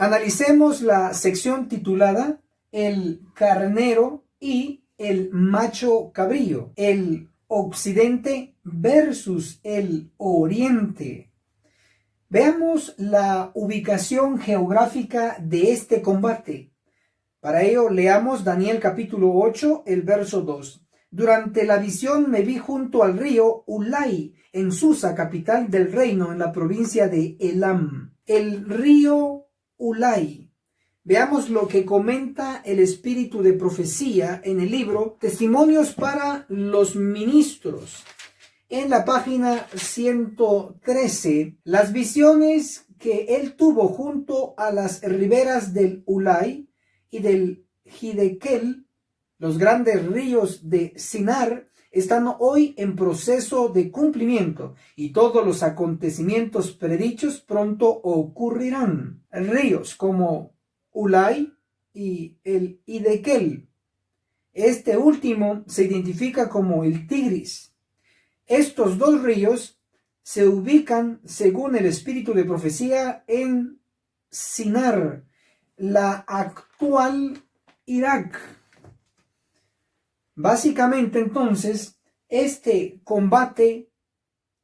Analicemos la sección titulada El carnero y el macho cabrío, el occidente versus el oriente. Veamos la ubicación geográfica de este combate. Para ello leamos Daniel capítulo 8, el verso 2. Durante la visión me vi junto al río Ulai, en Susa, capital del reino, en la provincia de Elam. El río Ulai. Veamos lo que comenta el espíritu de profecía en el libro Testimonios para los ministros. En la página 113, las visiones que él tuvo junto a las riberas del Ulai y del Hidekel, los grandes ríos de Sinar, están hoy en proceso de cumplimiento y todos los acontecimientos predichos pronto ocurrirán. Ríos como Ulai y el Hidekel. Este último se identifica como el Tigris. Estos dos ríos se ubican, según el espíritu de profecía, en Sinar, la actual Irak. Básicamente, entonces, este combate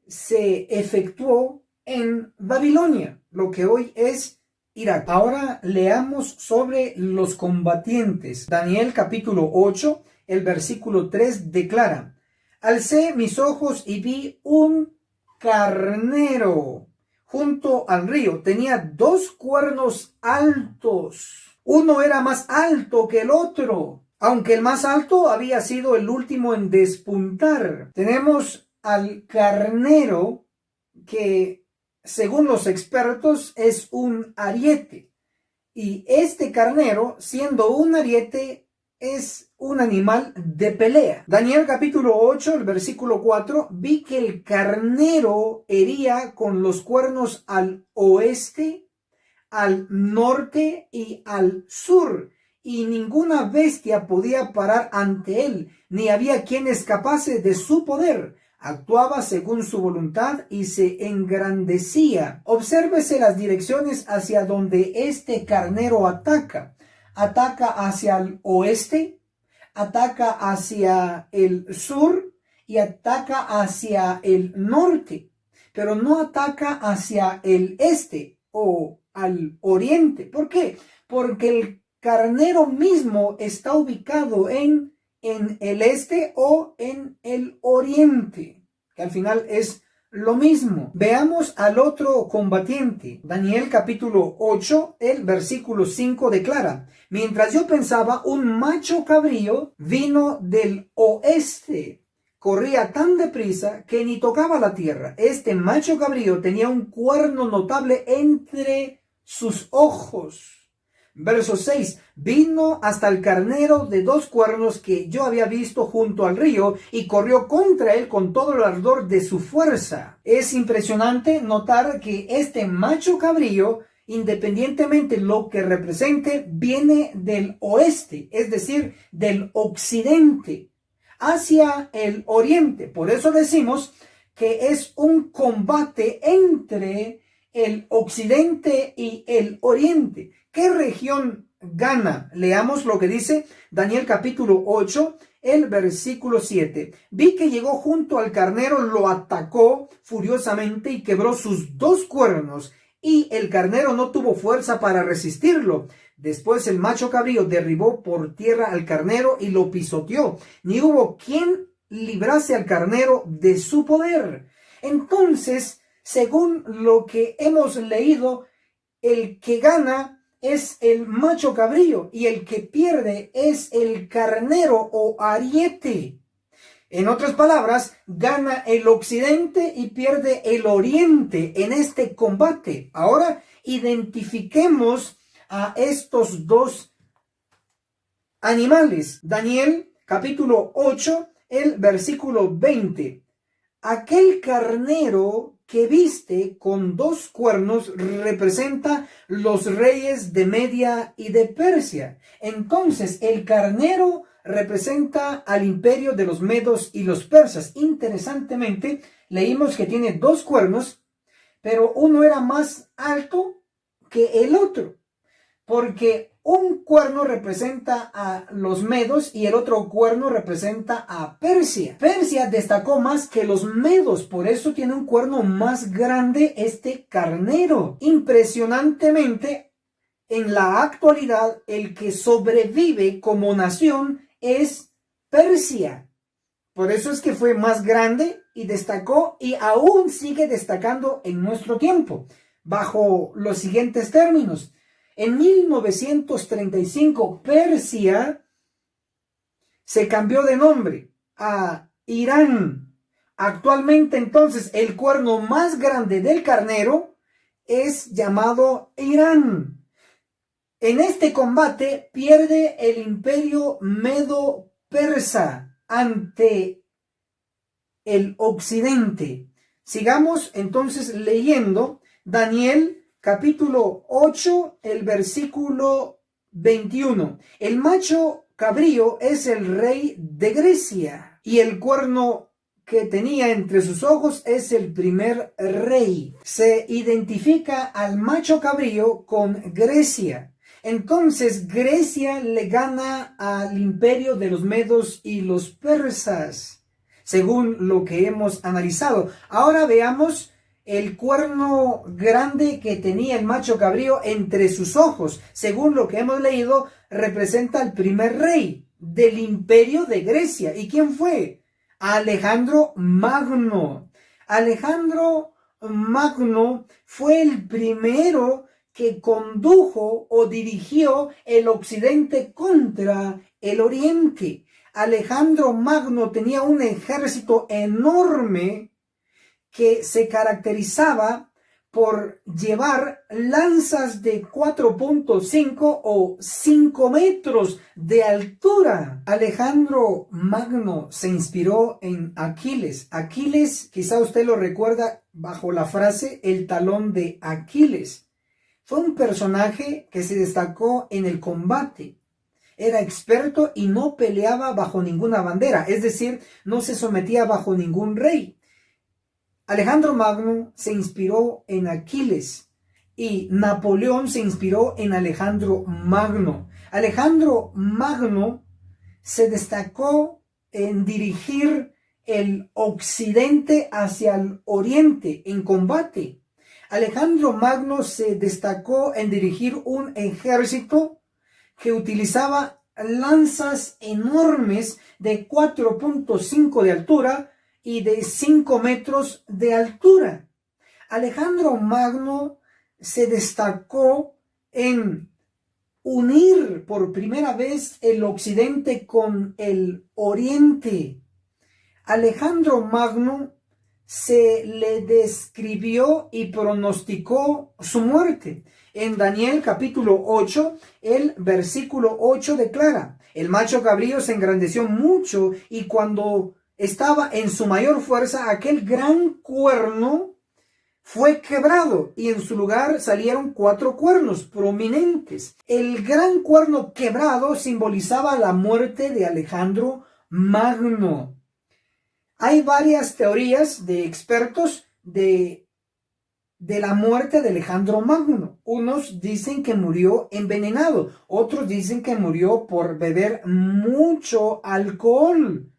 se efectuó en Babilonia, lo que hoy es Irak. Ahora leamos sobre los combatientes. Daniel capítulo 8, el versículo 3 declara: Alcé mis ojos y vi un carnero junto al río. Tenía 2 cuernos altos. Uno era más alto que el otro, aunque el más alto había sido el último en despuntar. Tenemos al carnero que, según los expertos, es un ariete. Y este carnero, siendo un ariete, es un animal de pelea. Daniel capítulo 8, el versículo 4, vi que el carnero hería con los cuernos al oeste, al norte y al sur, y ninguna bestia podía parar ante él, ni había quien escapase de su poder. Actuaba según su voluntad y se engrandecía. Obsérvese las direcciones hacia donde este carnero ataca. Ataca hacia el oeste, ataca hacia el sur y ataca hacia el norte, pero no ataca hacia el este o al oriente. ¿Por qué? Porque el carnero mismo está ubicado en el este o en el oriente, que al final es lo mismo. Veamos al otro combatiente. Daniel capítulo 8, el versículo 5 declara: mientras yo pensaba, un macho cabrío vino del oeste. Corría tan deprisa que ni tocaba la tierra. Este macho cabrío tenía un cuerno notable entre sus ojos. Verso 6. Vino hasta el carnero de 2 cuernos que yo había visto junto al río y corrió contra él con todo el ardor de su fuerza. Es impresionante notar que este macho cabrío, independientemente lo que represente, viene del oeste, es decir, del occidente, hacia el oriente. Por eso decimos que es un combate entre el occidente y el oriente. ¿Qué región gana? Leamos lo que dice Daniel capítulo 8, el versículo 7. Vi que llegó junto al carnero, lo atacó furiosamente y quebró sus 2 cuernos, y el carnero no tuvo fuerza para resistirlo. Después el macho cabrío derribó por tierra al carnero y lo pisoteó. Ni hubo quien librase al carnero de su poder. Entonces, según lo que hemos leído, el que gana es el macho cabrío y el que pierde es el carnero o ariete. En otras palabras, gana el occidente y pierde el oriente en este combate. Ahora identifiquemos a estos 2 animales. Daniel capítulo 8, el versículo 20. Aquel carnero que viste con 2 cuernos representa los reyes de Media y de Persia. Entonces el carnero representa al imperio de los medos y los persas. Interesantemente, leímos que tiene 2 cuernos, pero uno era más alto que el otro. porque un cuerno representa a los medos y el otro cuerno representa a Persia. Persia destacó más que los medos, por eso tiene un cuerno más grande este carnero. Impresionantemente, en la actualidad, el que sobrevive como nación es Persia. Por eso es que fue más grande y destacó y aún sigue destacando en nuestro tiempo, bajo los siguientes términos. En 1935, Persia se cambió de nombre a Irán. Actualmente, entonces, el cuerno más grande del carnero es llamado Irán. En este combate pierde el imperio medo-persa ante el occidente. Sigamos entonces leyendo Daniel capítulo 8, el versículo 21. El macho cabrío es el rey de Grecia y el cuerno que tenía entre sus ojos es el primer rey. Se identifica al macho cabrío con Grecia. Entonces Grecia le gana al imperio de los medos y los persas, según lo que hemos analizado. Ahora veamos el cuerno grande que tenía el macho cabrío entre sus ojos. Según lo que hemos leído, representa al primer rey del imperio de Grecia. ¿Y quién fue? Alejandro Magno. Alejandro Magno fue el primero que condujo o dirigió el occidente contra el oriente. Alejandro Magno tenía un ejército enorme que se caracterizaba por llevar lanzas de 4.5 o 5 metros de altura. Alejandro Magno se inspiró en Aquiles. Aquiles, quizá usted lo recuerda bajo la frase el talón de Aquiles. Fue un personaje que se destacó en el combate. Era experto y no peleaba bajo ninguna bandera, es decir, no se sometía bajo ningún rey. Alejandro Magno se inspiró en Aquiles y Napoleón se inspiró en Alejandro Magno. Alejandro Magno se destacó en dirigir el occidente hacia el oriente en combate. Alejandro Magno se destacó en dirigir un ejército que utilizaba lanzas enormes de 4.5 de altura y de 5 metros de altura. Alejandro Magno se destacó en unir por primera vez el occidente con el oriente. Alejandro Magno se le describió y pronosticó su muerte. En Daniel capítulo 8, el versículo 8 declara: el macho cabrío se engrandeció mucho y cuando estaba en su mayor fuerza, aquel gran cuerno fue quebrado y en su lugar salieron 4 cuernos prominentes. El gran cuerno quebrado simbolizaba la muerte de Alejandro Magno. Hay varias teorías de expertos de la muerte de Alejandro Magno. Unos dicen que murió envenenado, otros dicen que murió por beber mucho alcohol.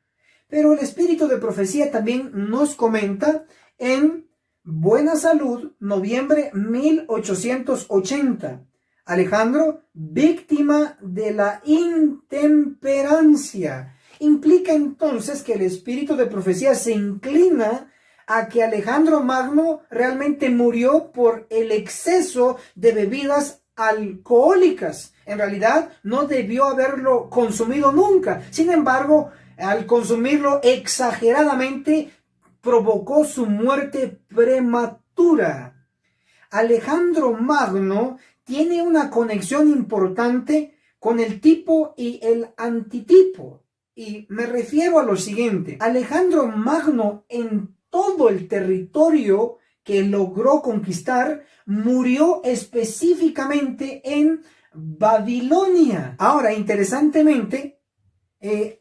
Pero el espíritu de profecía también nos comenta en Buena Salud, noviembre 1880. Alejandro, víctima de la intemperancia. Implica entonces que el espíritu de profecía se inclina a que Alejandro Magno realmente murió por el exceso de bebidas alcohólicas. En realidad no debió haberlo consumido nunca. Sin embargo, al consumirlo exageradamente, provocó su muerte prematura. Alejandro Magno tiene una conexión importante con el tipo y el antitipo. Y me refiero a lo siguiente: Alejandro Magno, en todo el territorio que logró conquistar, murió específicamente en Babilonia. Ahora, interesantemente,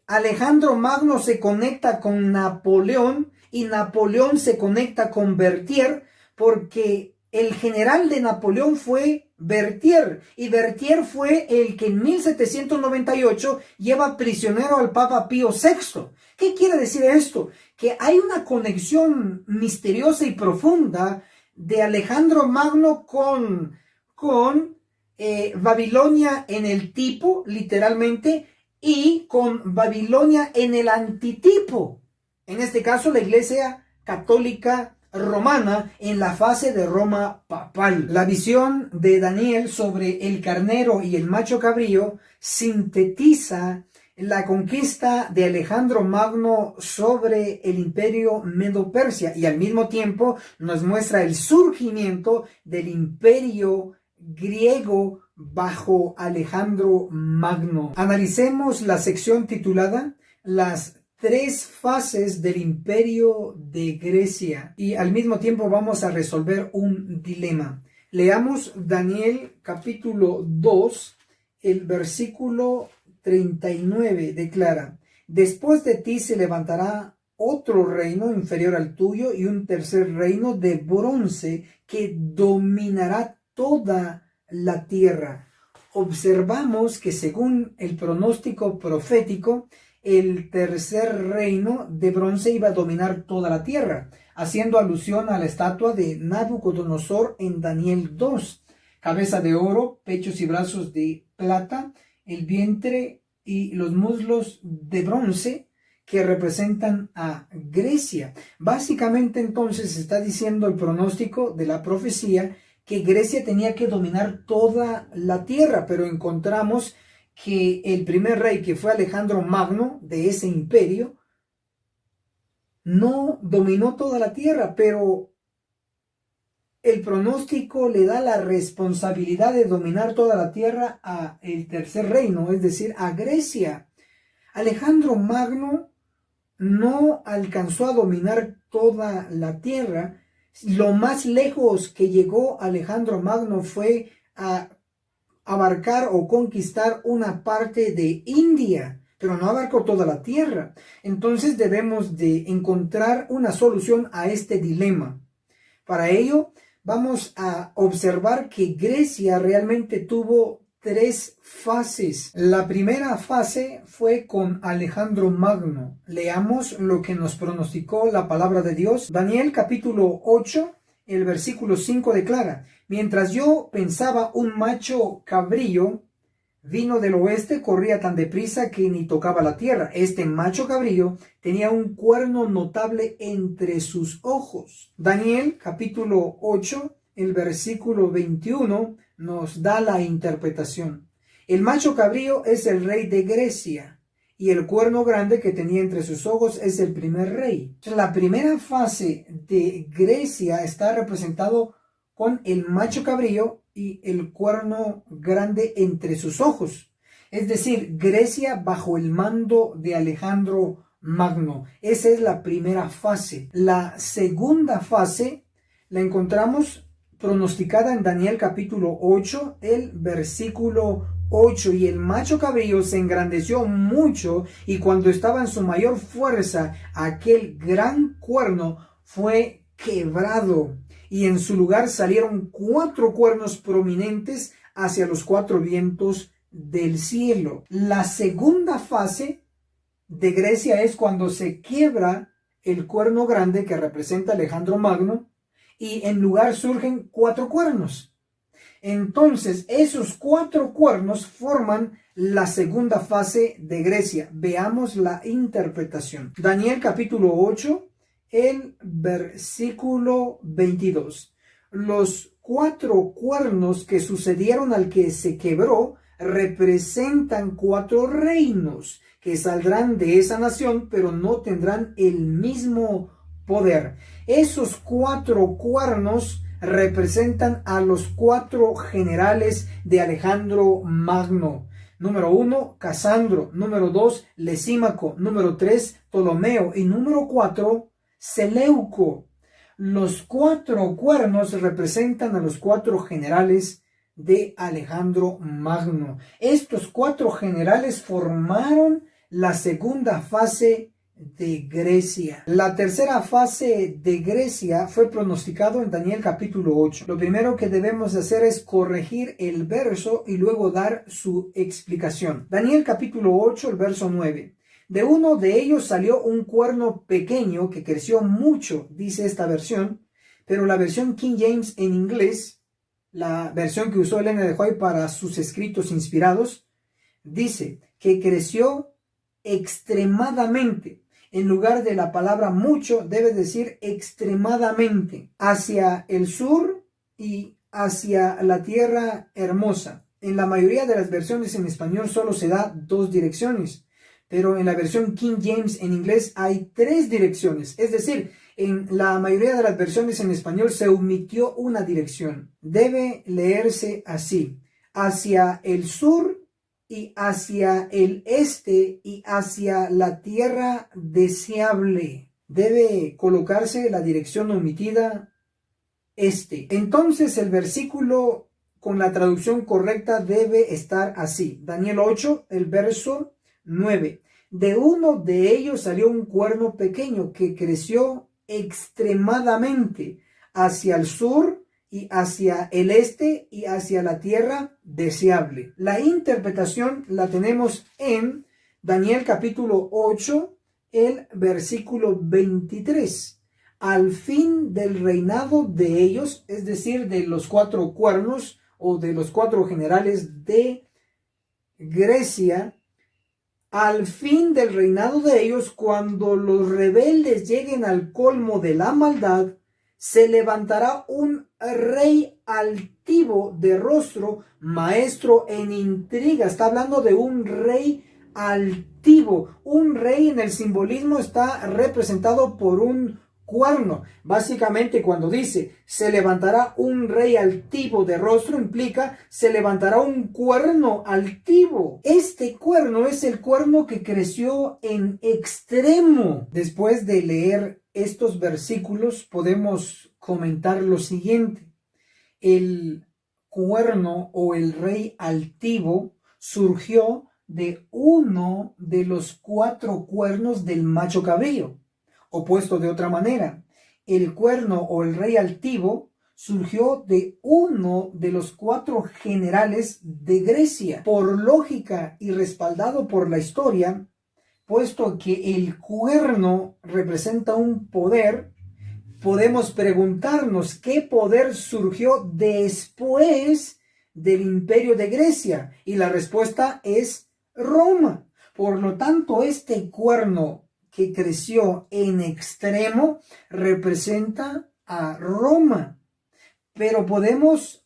Alejandro Magno se conecta con Napoleón y Napoleón se conecta con Berthier, porque El general de Napoleón fue Berthier, y Berthier fue el que en 1798 lleva prisionero al Papa Pío VI. ¿Qué quiere decir esto? Que hay una conexión misteriosa y profunda de Alejandro Magno con Babilonia en el tipo, literalmente, y con Babilonia en el antitipo. En este caso, la Iglesia Católica Romana en la fase de Roma papal. La visión de Daniel sobre el carnero y el macho cabrío sintetiza la conquista de Alejandro Magno sobre el imperio Medo-Persia y al mismo tiempo nos muestra el surgimiento del imperio griego bajo Alejandro Magno. Analicemos la sección titulada Las tres fases del imperio de Grecia y al mismo tiempo vamos a resolver un dilema. Leamos Daniel capítulo 2, el versículo 39 declara: después de ti se levantará otro reino inferior al tuyo y un tercer reino de bronce que dominará toda la tierra. Observamos que según el pronóstico profético, el tercer reino de bronce iba a dominar toda la tierra, haciendo alusión a la estatua de Nabucodonosor en Daniel 2. Cabeza de oro, pechos y brazos de plata, el vientre y los muslos de bronce que representan a Grecia. Básicamente entonces está diciendo el pronóstico de la profecía que Grecia tenía que dominar toda la tierra, pero encontramos que el primer rey, que fue Alejandro Magno, de ese imperio, no dominó toda la tierra, pero el pronóstico le da la responsabilidad de dominar toda la tierra a el tercer reino, es decir, a Grecia. Alejandro Magno no alcanzó a dominar toda la tierra. Lo más lejos que llegó Alejandro Magno fue a abarcar o conquistar una parte de India, pero no abarcó toda la tierra. Entonces debemos de encontrar una solución a este dilema. Para ello vamos a observar que Grecia realmente tuvo tres fases. La primera fase fue con Alejandro Magno. Leamos lo que nos pronosticó la palabra de Dios. Daniel capítulo 8, el versículo 5 declara: mientras yo pensaba, un macho cabrío vino del oeste, corría tan deprisa que ni tocaba la tierra. Este macho cabrío tenía un cuerno notable entre sus ojos. Daniel capítulo 8, el versículo 21 nos da la interpretación. El macho cabrío es el rey de Grecia y el cuerno grande que tenía entre sus ojos es el primer rey. La primera fase de Grecia está representado con el macho cabrío y el cuerno grande entre sus ojos. Es decir, Grecia bajo el mando de Alejandro Magno. Esa es la primera fase. La segunda fase la encontramos pronosticada en Daniel capítulo 8, el versículo 8. Y el macho cabrío se engrandeció mucho, y cuando estaba en su mayor fuerza, aquel gran cuerno fue quebrado, y en su lugar salieron 4 cuernos prominentes hacia los 4 vientos del cielo. La segunda fase de Grecia es cuando se quiebra el cuerno grande que representa Alejandro Magno, y en lugar surgen 4 cuernos. Entonces esos 4 cuernos forman la segunda fase de Grecia. Veamos la interpretación. Daniel capítulo 8, el versículo 22. Los 4 cuernos que sucedieron al que se quebró representan 4 reinos que saldrán de esa nación, pero no tendrán el mismo poder. Esos 4 cuernos representan a los 4 generales de Alejandro Magno. Número 1, Casandro. Número 2, Lisímaco. Número 3, Ptolomeo. Y número 4, Seleuco. Los 4 cuernos representan a los 4 generales de Alejandro Magno. Estos 4 generales formaron la segunda fase de Grecia. La tercera fase de Grecia fue pronosticado en Daniel capítulo 8. Lo primero que debemos hacer es corregir el verso y luego dar su explicación. Daniel capítulo 8, el verso 9. De uno de ellos salió un cuerno pequeño que creció mucho, dice esta versión, pero la versión King James en inglés, la versión que usó Elena de White para sus escritos inspirados, dice que creció extremadamente. En lugar de la palabra mucho, debe decir extremadamente, hacia el sur y hacia la tierra hermosa. En la mayoría de las versiones en español solo se da 2 direcciones, pero en la versión King James en inglés hay 3 direcciones. Es decir, en la mayoría de las versiones en español se omitió una dirección. Debe leerse así: hacia el sur y hacia el este y hacia la tierra deseable. Debe colocarse la dirección omitida este. Entonces el versículo con la traducción correcta debe estar así. Daniel 8, el verso 9. De uno de ellos salió un cuerno pequeño que creció extremadamente hacia el sur y hacia el este y hacia la tierra deseable. La interpretación la tenemos en Daniel capítulo 8, el versículo 23. Al fin del reinado de ellos, es decir, de los 4 cuernos o de los 4 generales de Grecia, al fin del reinado de ellos, cuando los rebeldes lleguen al colmo de la maldad, se levantará un rey altivo de rostro, maestro en intriga. Está hablando de un rey altivo. Un rey en el simbolismo está representado por un cuerno. Básicamente, cuando dice se levantará un rey altivo de rostro, implica se levantará un cuerno altivo. Este cuerno es el cuerno que creció en extremo. Después de leer estos versículos podemos comentar lo siguiente: el cuerno o el rey altivo surgió de uno de los 4 cuernos del macho cabrío. O puesto de otra manera, el cuerno o el rey altivo surgió de uno de los 4 generales de Grecia. Por lógica y respaldado por la historia, puesto que el cuerno representa un poder, podemos preguntarnos qué poder surgió después del imperio de Grecia. Y la respuesta es Roma. Por lo tanto, este cuerno que creció en extremo representa a Roma. Pero podemos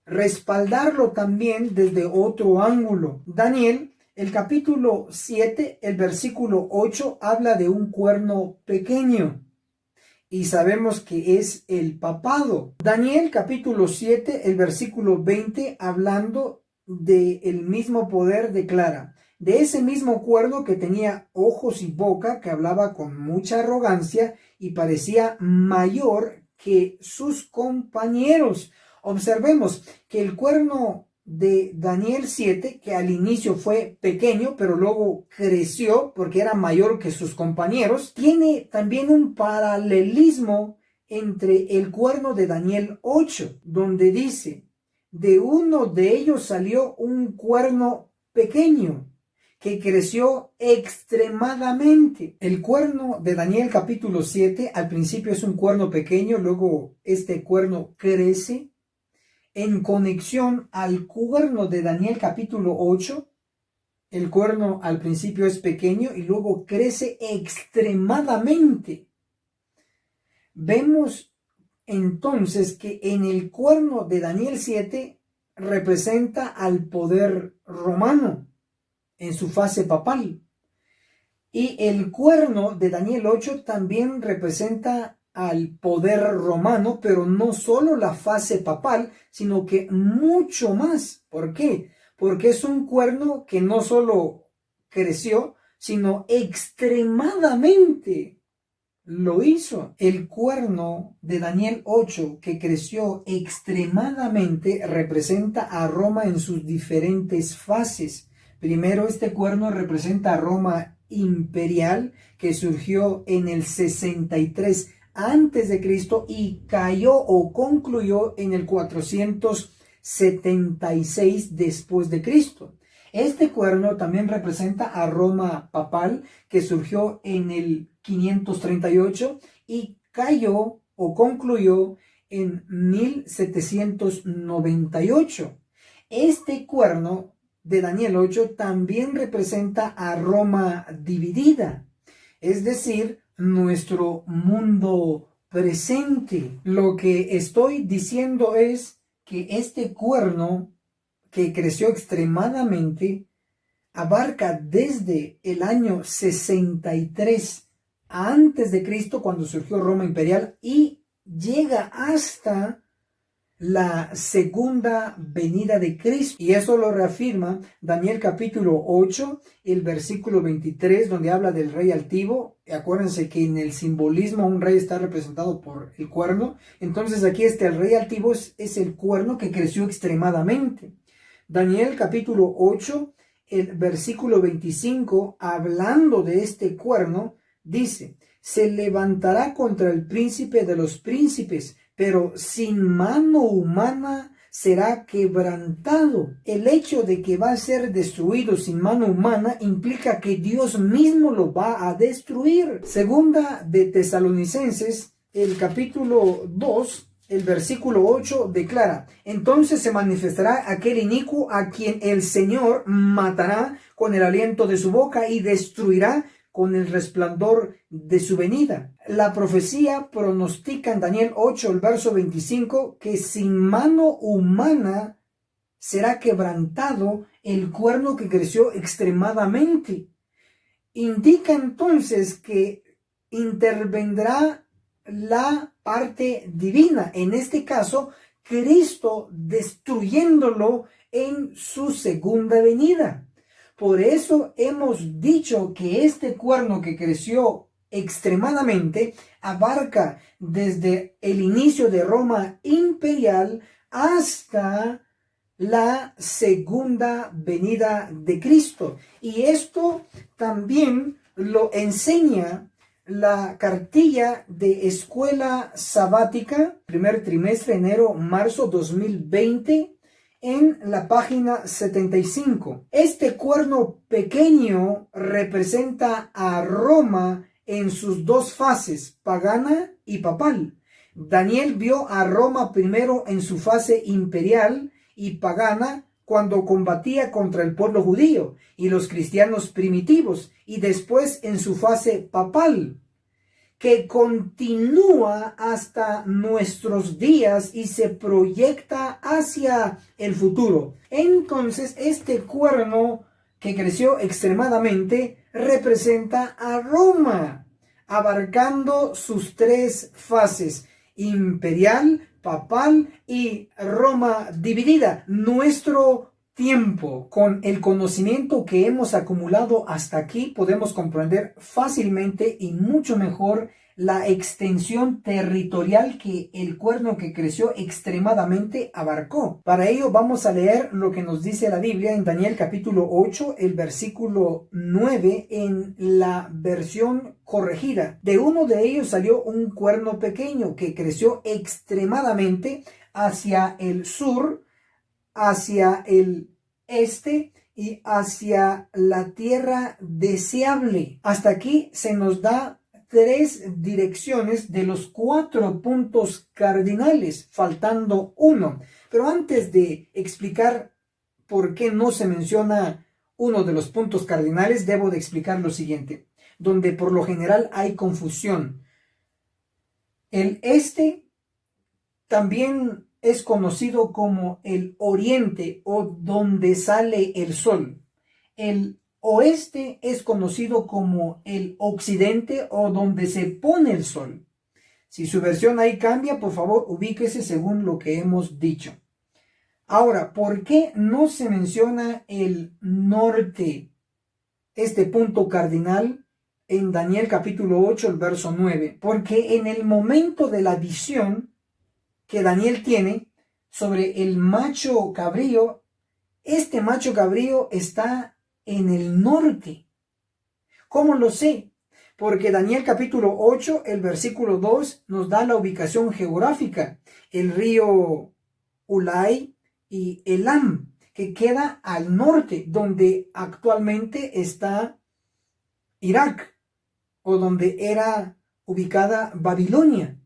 respaldarlo también desde otro ángulo. Daniel, el capítulo 7, el versículo 8, habla de un cuerno pequeño. Y sabemos que es el papado. Daniel capítulo 7, el versículo 20, hablando del mismo poder, declara: de ese mismo cuerno que tenía ojos y boca, que hablaba con mucha arrogancia y parecía mayor que sus compañeros. Observemos que el cuerno de Daniel 7, que al inicio fue pequeño, pero luego creció porque era mayor que sus compañeros, tiene también un paralelismo entre el cuerno de Daniel 8, donde dice: de uno de ellos salió un cuerno pequeño que creció extremadamente. El cuerno de Daniel capítulo 7 al principio es un cuerno pequeño, luego este cuerno crece en conexión al cuerno de Daniel capítulo 8. El cuerno al principio es pequeño y luego crece extremadamente. Vemos entonces que en el cuerno de Daniel 7 representa al poder romano en su fase papal. Y el cuerno de Daniel 8 también representa al poder romano, pero no solo la fase papal, sino que mucho más. ¿Por qué? Porque es un cuerno que no solo creció, sino extremadamente lo hizo. El cuerno de Daniel 8, que creció extremadamente, representa a Roma en sus diferentes fases. Primero, este cuerno representa a Roma imperial que surgió en el 63 antes de Cristo y cayó o concluyó en el 476 después de Cristo. Este cuerno también representa a Roma papal, que surgió en el 538 y cayó o concluyó en 1798. Este cuerno de Daniel 8 también representa a Roma dividida, es decir, nuestro mundo presente. Lo que estoy diciendo es que este cuerno que creció extremadamente abarca desde el año 63 antes de Cristo, cuando surgió Roma imperial, y llega hasta la segunda venida de Cristo. Y eso lo reafirma Daniel capítulo 8, el versículo 23, donde habla del rey altivo. Acuérdense que en el simbolismo un rey está representado por el cuerno. Entonces aquí el rey altivo es el cuerno que creció extremadamente. Daniel capítulo 8, el versículo 25, hablando de este cuerno, dice: se levantará contra el príncipe de los príncipes, pero sin mano humana será quebrantado. El hecho de que va a ser destruido sin mano humana implica que Dios mismo lo va a destruir. Segunda de Tesalonicenses, el capítulo 2, el versículo 8 declara: entonces se manifestará aquel inicuo a quien el Señor matará con el aliento de su boca y destruirá con el resplandor de su venida. La profecía pronostica en Daniel 8, el verso 25, que sin mano humana será quebrantado el cuerno que creció extremadamente. Indica entonces que intervendrá la parte divina, en este caso Cristo, destruyéndolo en su segunda venida. Por eso hemos dicho que este cuerno que creció extremadamente abarca desde el inicio de Roma imperial hasta la segunda venida de Cristo. Y esto también lo enseña la cartilla de escuela sabática, primer trimestre, enero-marzo 2020, en la página 75. Este cuerno pequeño representa a Roma en sus dos fases, pagana y papal. Daniel vio a Roma primero en su fase imperial y pagana, cuando combatía contra el pueblo judío y los cristianos primitivos, y después en su fase papal, que continúa hasta nuestros días y se proyecta hacia el futuro. Entonces, este cuerno que creció extremadamente representa a Roma, abarcando sus tres fases: imperial, papal y Roma dividida. Nuestro tiempo, con el conocimiento que hemos acumulado hasta aquí, podemos comprender fácilmente y mucho mejor la extensión territorial que el cuerno que creció extremadamente abarcó. Para ello vamos a leer lo que nos dice la Biblia en Daniel capítulo 8, el versículo 9, en la versión corregida. De uno de ellos salió un cuerno pequeño que creció extremadamente hacia el sur, hacia el este y hacia la tierra deseable. Hasta aquí se nos da tres direcciones de los 4 puntos cardinales, faltando uno. Pero antes de explicar por qué no se menciona uno de los puntos cardinales, debo de explicar lo siguiente, donde por lo general hay confusión. El este también es conocido como el oriente o donde sale el sol. El oeste es conocido como el occidente o donde se pone el sol. Si su versión ahí cambia, por favor, ubíquese según lo que hemos dicho. Ahora, ¿por qué no se menciona el norte, este punto cardinal, en Daniel capítulo 8, el verso 9? Porque en el momento de la visión que Daniel tiene sobre el macho cabrío, este macho cabrío está en el norte. ¿Cómo lo sé? Porque Daniel capítulo 8, el versículo 2 nos da la ubicación geográfica. El río Ulai y Elam, que queda al norte, donde actualmente está Irak, o donde era ubicada Babilonia.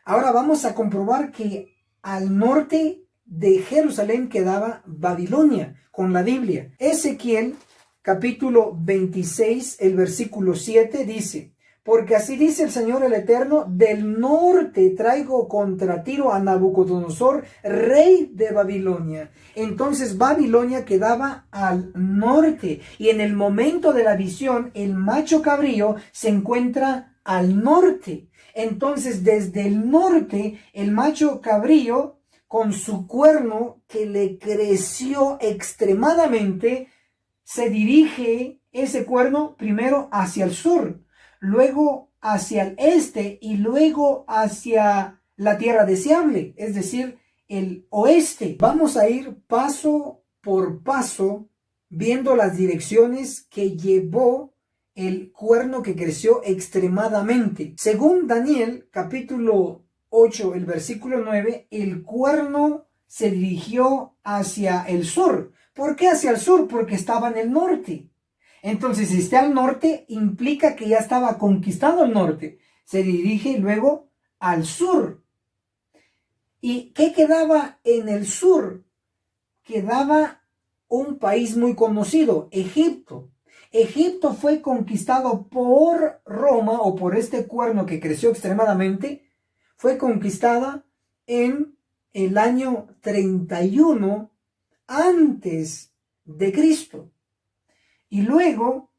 Ahora vamos a comprobar que al norte de Jerusalén quedaba Babilonia, con la Biblia. Ezequiel capítulo 26, el versículo 7 dice: porque así dice el Señor el Eterno, del norte traigo contra Tiro a Nabucodonosor, rey de Babilonia. Entonces Babilonia quedaba al norte, y en el momento de la visión, el macho cabrío se encuentra al norte. Entonces, desde el norte, el macho cabrío, con su cuerno que le creció extremadamente, se dirige ese cuerno primero hacia el sur, luego hacia el este y luego hacia la tierra deseable, es decir, el oeste. Vamos a ir paso por paso viendo las direcciones que llevó el cuerno que creció extremadamente. Según Daniel capítulo 8, el versículo 9, el cuerno se dirigió hacia el sur. ¿Por qué hacia el sur? Porque estaba en el norte. Entonces, si está al norte, implica que ya estaba conquistado el norte. Se dirige luego al sur. ¿Y qué quedaba en el sur? Quedaba un país muy conocido, Egipto. Egipto fue conquistado por Roma, o por este cuerno que creció extremadamente. Fue conquistada en el año 31 antes de Cristo. Y luego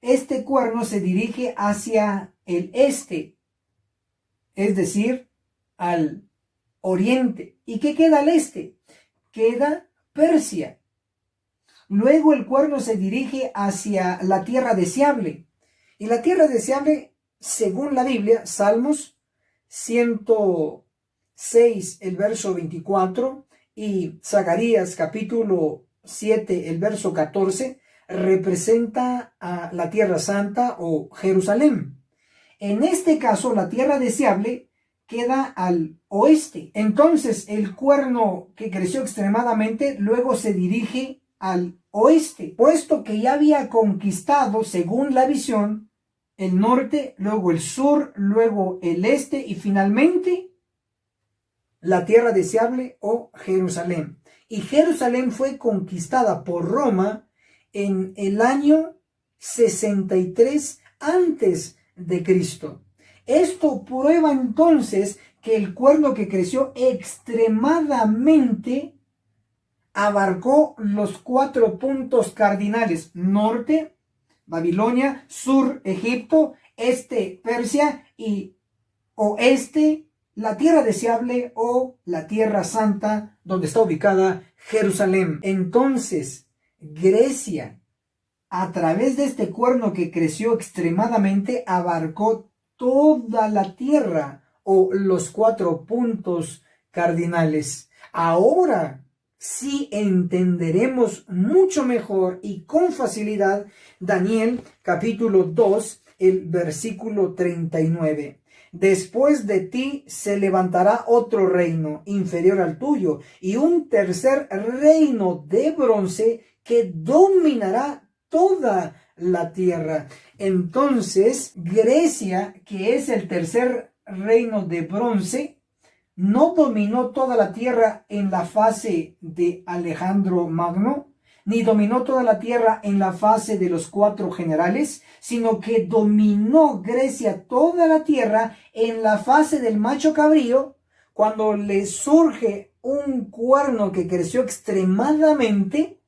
este cuerno se dirige hacia el este, es decir, al oriente. ¿Y qué queda al este? Queda Persia. Luego el cuerno se dirige hacia la tierra deseable. Y la tierra deseable, según la Biblia, Salmos 106, el verso 24, y Zacarías capítulo 7, el verso 14, representa a la tierra santa o Jerusalén. En este caso, la tierra deseable queda al oeste. Entonces, el cuerno que creció extremadamente luego se dirige al oeste, puesto que ya había conquistado, según la visión, el norte, luego el sur, luego el este y finalmente la tierra deseable o Jerusalén. Y Jerusalén fue conquistada por Roma en el año 63 antes de Cristo. Esto prueba entonces que el cuerno que creció extremadamente abarcó los 4 puntos cardinales: norte, Babilonia; sur, Egipto; este, Persia; y oeste, la tierra deseable o la tierra santa, donde está ubicada Jerusalén. Entonces, Grecia, a través de este cuerno que creció extremadamente, abarcó toda la tierra o los 4 puntos cardinales. Ahora sí entenderemos mucho mejor y con facilidad Daniel capítulo 2, el versículo 39. Después de ti se levantará otro reino inferior al tuyo, y un tercer reino de bronce que dominará toda la tierra. Entonces, Grecia, que es el tercer reino de bronce, no dominó toda la tierra en la fase de Alejandro Magno, ni dominó toda la tierra en la fase de los 4 generales, sino que dominó Grecia toda la tierra en la fase del macho cabrío, cuando le surge un cuerno que creció extremadamente.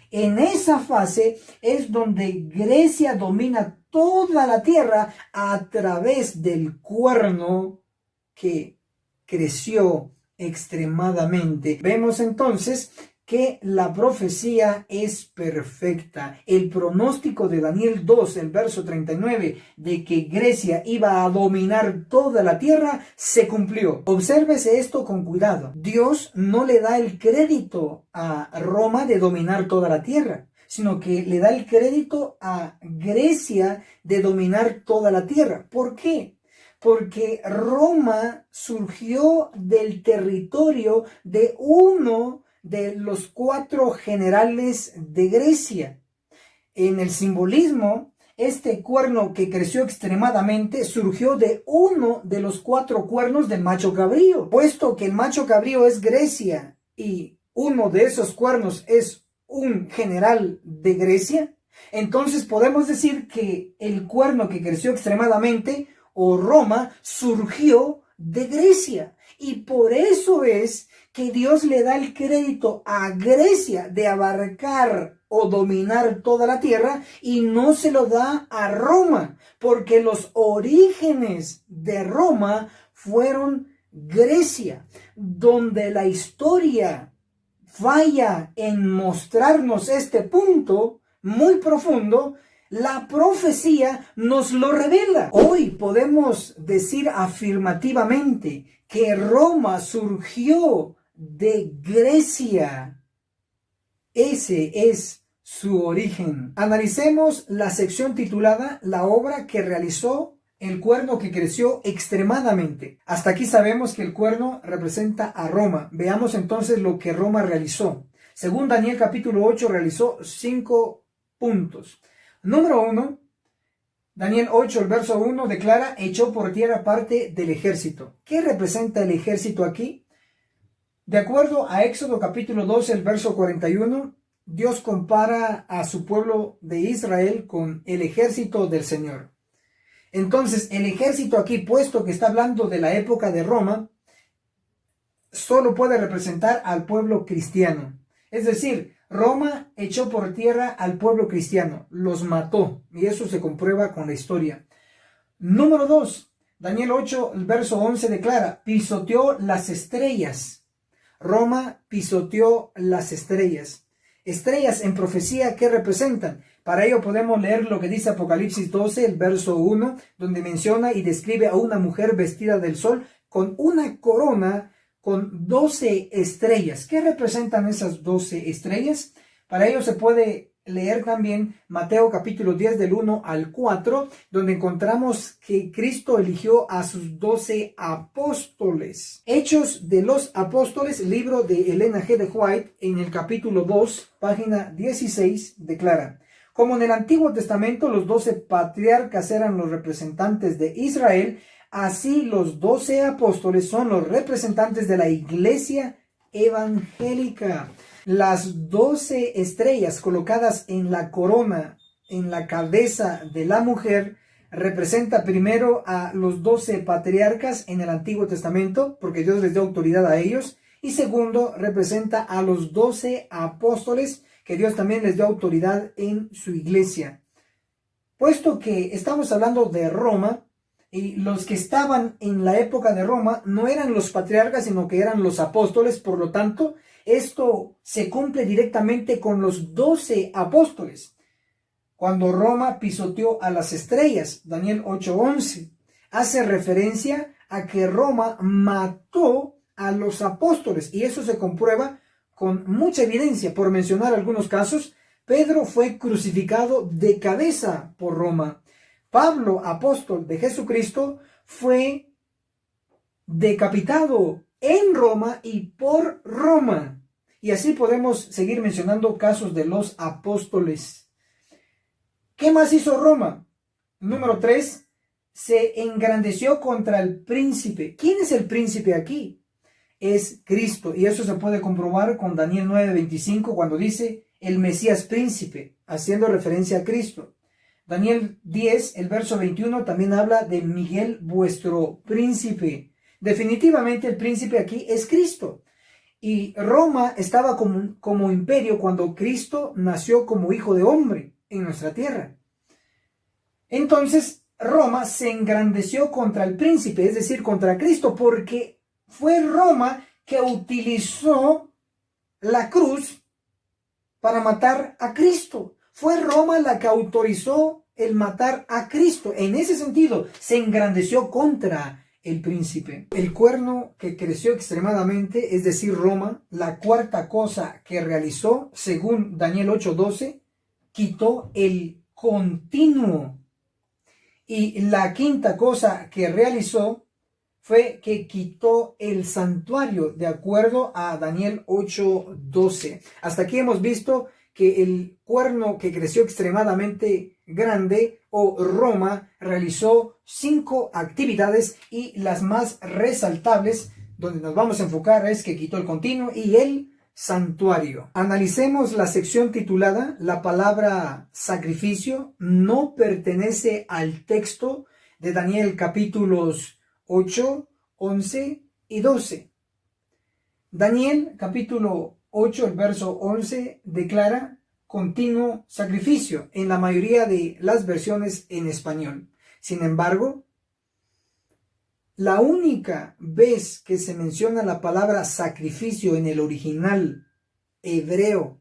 En esa fase es donde Grecia domina toda la tierra a través del cuerno que creció extremadamente. Vemos entonces que la profecía es perfecta. El pronóstico de Daniel 2, el verso 39, de que Grecia iba a dominar toda la tierra, se cumplió. Obsérvese esto con cuidado. Dios no le da el crédito a Roma de dominar toda la tierra, sino que le da el crédito a Grecia de dominar toda la tierra. ¿Por qué? Porque Roma surgió del territorio de uno de los 4 generales de Grecia. En el simbolismo, este cuerno que creció extremadamente surgió de uno de los 4 cuernos del macho cabrío. Puesto que el macho cabrío es Grecia y uno de esos cuernos es un general de Grecia, entonces podemos decir que el cuerno que creció extremadamente, o Roma, surgió de Grecia. Y por eso es que Dios le da el crédito a Grecia de abarcar o dominar toda la tierra y no se lo da a Roma, porque los orígenes de Roma fueron Grecia, donde la historia falla en mostrarnos este punto muy profundo. La profecía nos lo revela. Hoy podemos decir afirmativamente que Roma surgió de Grecia. Ese es su origen. Analicemos la sección titulada La obra que realizó el cuerno que creció extremadamente. Hasta aquí sabemos que el cuerno representa a Roma. Veamos entonces lo que Roma realizó. Según Daniel capítulo 8 realizó 5 puntos. Número 1, Daniel 8, el verso 1 declara, echó por tierra parte del ejército. ¿Qué representa el ejército aquí? De acuerdo a Éxodo capítulo 12, el verso 41, Dios compara a su pueblo de Israel con el ejército del Señor. Entonces, el ejército aquí, puesto que está hablando de la época de Roma, solo puede representar al pueblo cristiano. Es decir, Roma echó por tierra al pueblo cristiano, los mató, y eso se comprueba con la historia. Número 2, Daniel 8, el verso 11 declara, pisoteó las estrellas. Roma pisoteó las estrellas. Estrellas en profecía, ¿qué representan? Para ello podemos leer lo que dice Apocalipsis 12, el verso 1, donde menciona y describe a una mujer vestida del sol con una corona con 12 estrellas. ¿Qué representan esas 12 estrellas? Para ello se puede leer también Mateo capítulo 10 del 1 al 4, donde encontramos que Cristo eligió a sus 12 apóstoles. Hechos de los Apóstoles, libro de Elena G. de White, en el capítulo 2, página 16, declara, como en el Antiguo Testamento los 12 patriarcas eran los representantes de Israel, así los 12 apóstoles son los representantes de la iglesia evangélica. Las 12 estrellas colocadas en la corona, en la cabeza de la mujer, representa primero a los 12 patriarcas en el Antiguo Testamento, porque Dios les dio autoridad a ellos, y segundo, representa a los 12 apóstoles, que Dios también les dio autoridad en su iglesia. Puesto que estamos hablando de Roma, y los que estaban en la época de Roma no eran los patriarcas, sino que eran los apóstoles, por lo tanto, esto se cumple directamente con los 12 apóstoles. Cuando Roma pisoteó a las estrellas, Daniel 8:11, hace referencia a que Roma mató a los apóstoles, y eso se comprueba con mucha evidencia. Por mencionar algunos casos, Pedro fue crucificado de cabeza por Roma. Pablo, apóstol de Jesucristo, fue decapitado en Roma y por Roma. Y así podemos seguir mencionando casos de los apóstoles. ¿Qué más hizo Roma? Número 3, se engrandeció contra el príncipe. ¿Quién es el príncipe aquí? Es Cristo. Y eso se puede comprobar con Daniel 9:25 cuando dice el Mesías príncipe, haciendo referencia a Cristo. Daniel 10, el verso 21, también habla de Miguel, vuestro príncipe. Definitivamente el príncipe aquí es Cristo. Y Roma estaba como imperio cuando Cristo nació como hijo de hombre en nuestra tierra. Entonces Roma se engrandeció contra el príncipe, es decir, contra Cristo, porque fue Roma que utilizó la cruz para matar a Cristo. Fue Roma la que autorizó el matar a Cristo. En ese sentido, se engrandeció contra el príncipe. El cuerno que creció extremadamente, es decir, Roma, la cuarta cosa que realizó, según Daniel 8:12, quitó el continuo. Y la quinta cosa que realizó fue que quitó el santuario, de acuerdo a Daniel 8:12. Hasta aquí hemos visto que el cuerno que creció extremadamente grande, o Roma, realizó 5 actividades, y las más resaltables, donde nos vamos a enfocar, es que quitó el continuo y el santuario. Analicemos la sección titulada "La palabra sacrificio no pertenece al texto" de Daniel capítulos 8, 11 y 12. Daniel capítulo 8, el verso 11 declara continuo sacrificio en la mayoría de las versiones en español. Sin embargo, la única vez que se menciona la palabra sacrificio en el original hebreo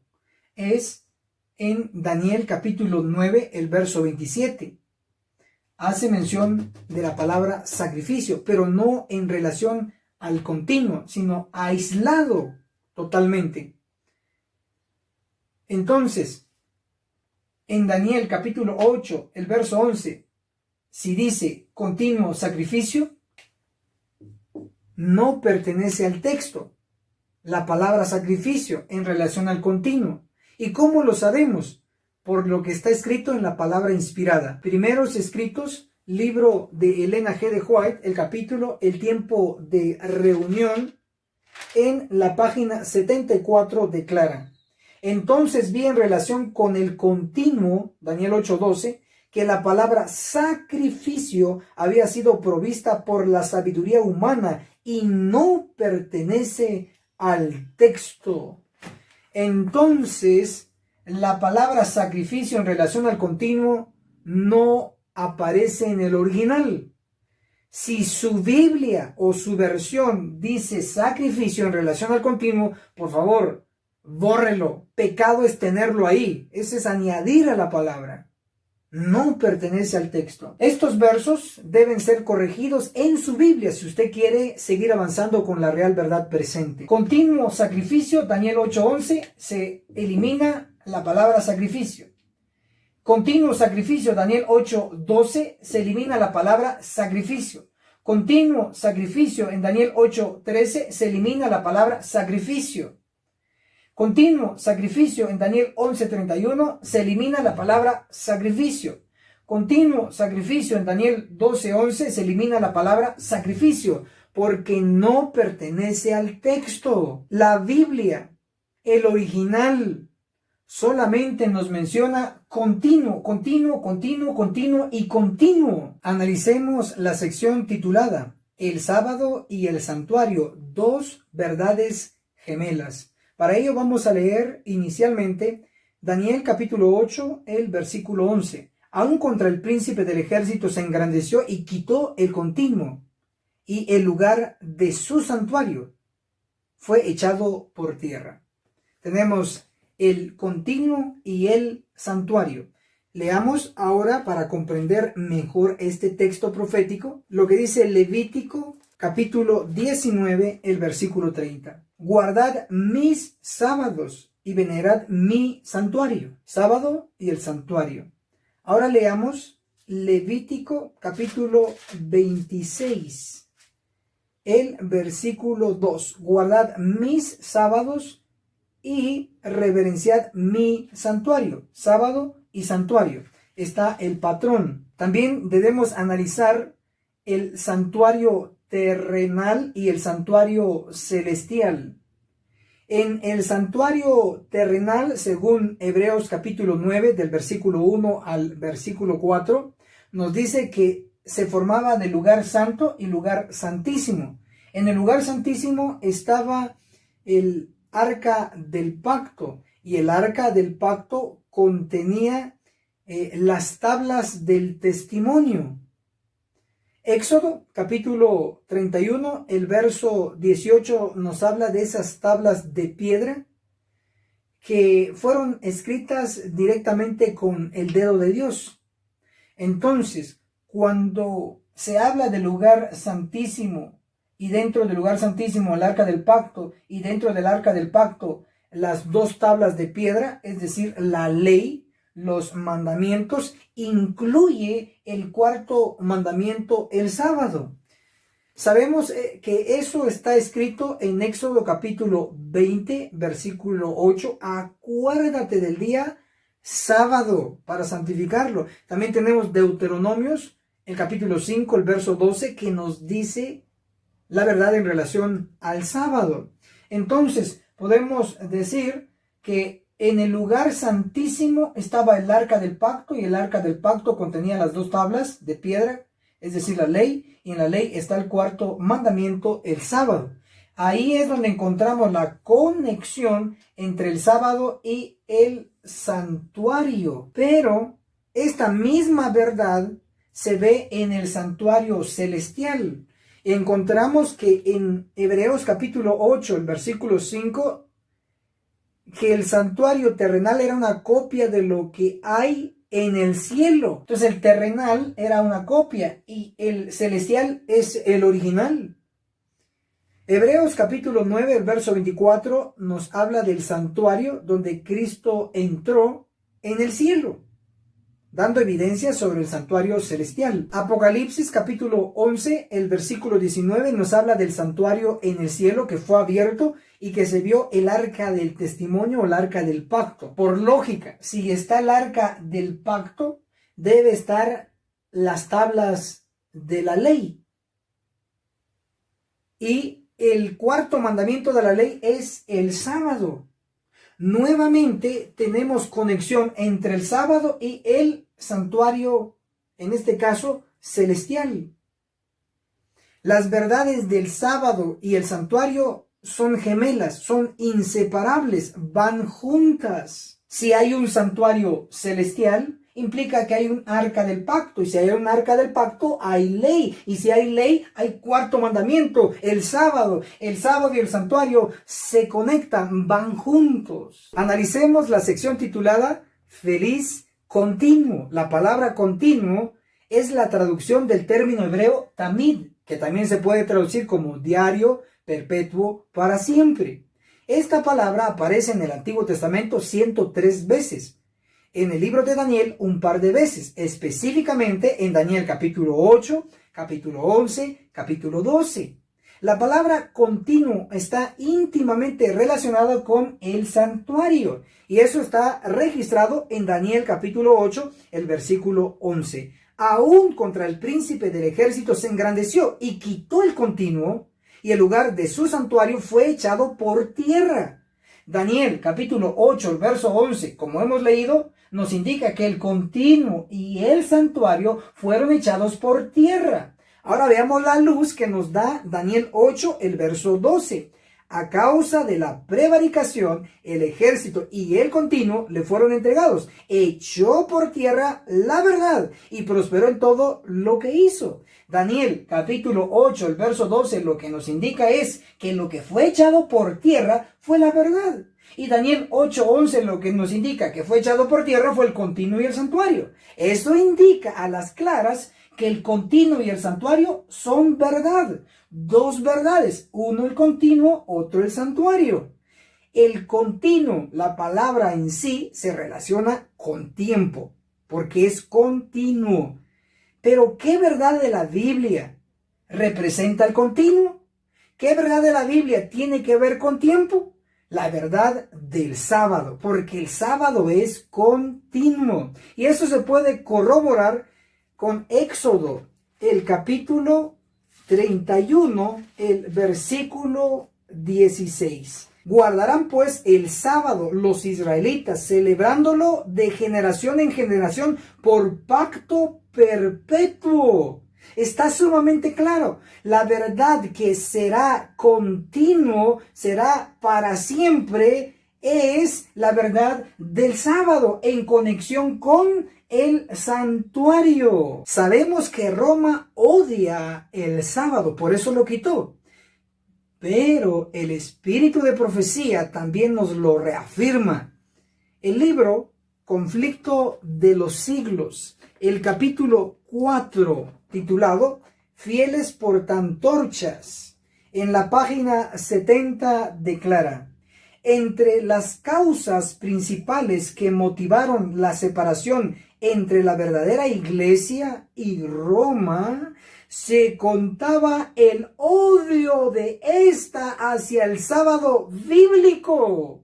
es en Daniel capítulo 9, el verso 27. Hace mención de la palabra sacrificio, pero no en relación al continuo, sino aislado totalmente. Entonces, en Daniel capítulo 8, el verso 11, si dice continuo sacrificio, no pertenece al texto la palabra sacrificio en relación al continuo. ¿Y cómo lo sabemos? Por lo que está escrito en la palabra inspirada. Primeros Escritos, libro de Elena G. de White, el capítulo El tiempo de reunión, en la página 74 declara: entonces vi en relación con el continuo, Daniel 8:12, que la palabra sacrificio había sido provista por la sabiduría humana y no pertenece al texto. Entonces, la palabra sacrificio en relación al continuo no aparece en el original. Si su Biblia o su versión dice sacrificio en relación al continuo, por favor, bórrelo. Pecado es tenerlo ahí. Ese es añadir a la palabra. No pertenece al texto. Estos versos deben ser corregidos en su Biblia si usted quiere seguir avanzando con la real verdad presente. Continuo sacrificio, Daniel 8:11, se elimina la palabra sacrificio. Continuo sacrificio, Daniel 8:12, se elimina la palabra sacrificio. Continuo sacrificio, en Daniel 8:13, se elimina la palabra sacrificio. Continuo sacrificio, en Daniel 11:31, se elimina la palabra sacrificio. Continuo sacrificio, en Daniel 12:11, se elimina la palabra sacrificio, porque no pertenece al texto. La Biblia, el original, solamente nos menciona continuo, continuo, continuo, continuo y continuo. Analicemos la sección titulada El sábado y el santuario, dos verdades gemelas. Para ello vamos a leer inicialmente Daniel capítulo 8, el versículo 11. Aún contra el príncipe del ejército se engrandeció y quitó el continuo, y el lugar de su santuario fue echado por tierra. Tenemos el continuo y el santuario. Leamos ahora, para comprender mejor este texto profético, lo que dice Levítico capítulo 19, el versículo 30. Guardad mis sábados y venerad mi santuario. Sábado y el santuario. Ahora leamos Levítico capítulo 26, el versículo 2. Guardad mis sábados y reverenciad mi santuario. Sábado y santuario. Está el patrón. También debemos analizar el santuario terrenal y el santuario celestial. En el santuario terrenal, según Hebreos capítulo 9, del versículo 1 al versículo 4, nos dice que se formaba de lugar santo y lugar santísimo. En el lugar santísimo estaba el arca del pacto, y el arca del pacto contenía las tablas del testimonio. Éxodo capítulo 31, el verso 18 nos habla de esas tablas de piedra que fueron escritas directamente con el dedo de Dios. Entonces, cuando se habla del lugar santísimo, y dentro del lugar santísimo el arca del pacto, y dentro del arca del pacto las dos tablas de piedra, es decir, la ley, los mandamientos, incluye el cuarto mandamiento, el sábado. Sabemos que eso está escrito en Éxodo capítulo 20, versículo 8. Acuérdate del día sábado para santificarlo. También tenemos Deuteronomios, el capítulo 5, el verso 12, que nos dice la verdad en relación al sábado. Entonces, podemos decir que en el lugar santísimo estaba el arca del pacto, y el arca del pacto contenía las 2 tablas de piedra, es decir, la ley, y en la ley está el cuarto mandamiento, el sábado. Ahí es donde encontramos la conexión entre el sábado y el santuario. Pero esta misma verdad se ve en el santuario celestial. Encontramos que en Hebreos capítulo 8, el versículo 5, que el santuario terrenal era una copia de lo que hay en el cielo. Entonces el terrenal era una copia y el celestial es el original. Hebreos capítulo 9, el verso 24 nos habla del santuario donde Cristo entró en el cielo, dando evidencia sobre el santuario celestial. Apocalipsis capítulo 11, el versículo 19 nos habla del santuario en el cielo que fue abierto y que se vio el arca del testimonio o el arca del pacto. Por lógica, si está el arca del pacto, debe estar las tablas de la ley. Y el cuarto mandamiento de la ley es el sábado. Nuevamente tenemos conexión entre el sábado y el santuario, en este caso, celestial. Las verdades del sábado y el santuario son gemelas, son inseparables, van juntas. Si hay un santuario celestial, implica que hay un arca del pacto, y si hay un arca del pacto, hay ley, y si hay ley, hay cuarto mandamiento, el sábado. El sábado y el santuario se conectan, van juntos. Analicemos la sección titulada Feliz Continuo. La palabra continuo es la traducción del término hebreo tamid, que también se puede traducir como diario, perpetuo, para siempre. Esta palabra aparece en el Antiguo Testamento 103 veces. En el libro de Daniel un par de veces, específicamente en Daniel capítulo 8, capítulo 11, capítulo 12. La palabra continuo está íntimamente relacionada con el santuario, y eso está registrado en Daniel capítulo 8, el versículo 11. Aún contra el príncipe del ejército se engrandeció y quitó el continuo, y el lugar de su santuario fue echado por tierra. Daniel capítulo 8, el verso 11, como hemos leído, nos indica que el continuo y el santuario fueron echados por tierra. Ahora veamos la luz que nos da Daniel 8, el verso 12. A causa de la prevaricación, el ejército y el continuo le fueron entregados. Echó por tierra la verdad y prosperó en todo lo que hizo. Daniel capítulo 8, el verso 12, lo que nos indica es que lo que fue echado por tierra fue la verdad. Y Daniel 8:11 lo que nos indica que fue echado por tierra fue el continuo y el santuario. Eso indica a las claras que el continuo y el santuario son verdad. 2 verdades, uno el continuo, otro el santuario. El continuo, la palabra en sí, se relaciona con tiempo, porque es continuo. Pero ¿qué verdad de la Biblia representa el continuo? ¿Qué verdad de la Biblia tiene que ver con tiempo? La verdad del sábado, porque el sábado es continuo. Y eso se puede corroborar con Éxodo, el capítulo 31, el versículo 16. Guardarán pues el sábado los israelitas, celebrándolo de generación en generación por pacto perpetuo. Está sumamente claro. La verdad que será continuo, será para siempre, es la verdad del sábado en conexión con el santuario. Sabemos que Roma odia el sábado, por eso lo quitó. Pero el espíritu de profecía también nos lo reafirma. El libro Conflicto de los Siglos, el capítulo 4, titulado Fieles portantorchas, en la página 70 declara: Entre las causas principales que motivaron la separación entre la verdadera iglesia y Roma, se contaba el odio de esta hacia el sábado bíblico.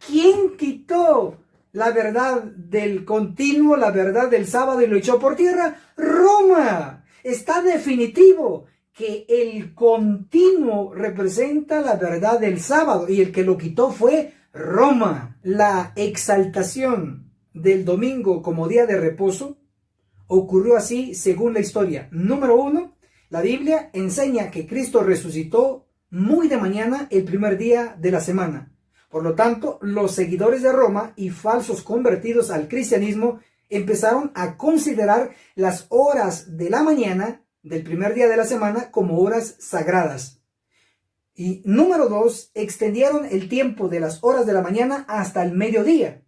¿Quién quitó la verdad del continuo, la verdad del sábado y lo echó por tierra? Roma. Está definitivo que el continuo representa la verdad del sábado y el que lo quitó fue Roma. La exaltación del domingo como día de reposo ocurrió así según la historia. Número 1, la Biblia enseña que Cristo resucitó muy de mañana el primer día de la semana. Por lo tanto, los seguidores de Roma y falsos convertidos al cristianismo empezaron a considerar las horas de la mañana del primer día de la semana como horas sagradas. Y número 2, extendieron el tiempo de las horas de la mañana hasta el mediodía.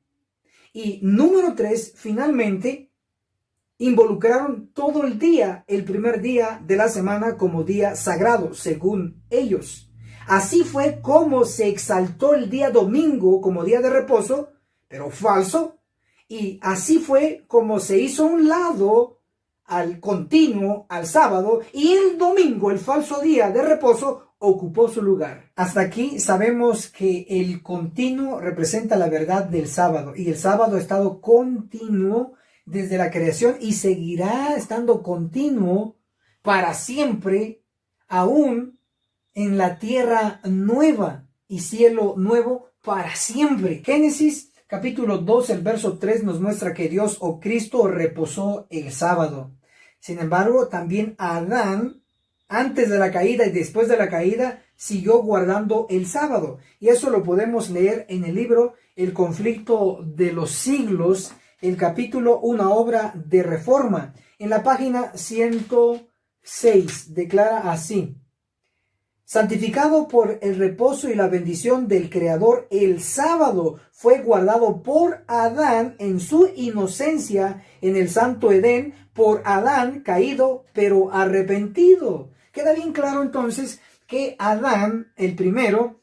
Y número 3, finalmente, involucraron todo el día, el primer día de la semana como día sagrado, según ellos. Así fue como se exaltó el día domingo como día de reposo, pero falso. Y así fue como se hizo a un lado al continuo, al sábado, y el domingo, el falso día de reposo, ocupó su lugar. Hasta aquí sabemos que el continuo representa la verdad del sábado, y el sábado ha estado continuo desde la creación y seguirá estando continuo para siempre, aún en la tierra nueva y cielo nuevo para siempre. Génesis capítulo 2, el verso 3 nos muestra que Dios o Cristo reposó el sábado. Sin embargo, también Adán, antes de la caída y después de la caída, siguió guardando el sábado. Y eso lo podemos leer en el libro El conflicto de los siglos, el capítulo Una obra de reforma. En la página 106 declara así: santificado por el reposo y la bendición del Creador, el sábado fue guardado por Adán en su inocencia en el santo Edén, por Adán caído pero arrepentido. Queda bien claro entonces que Adán, el primero,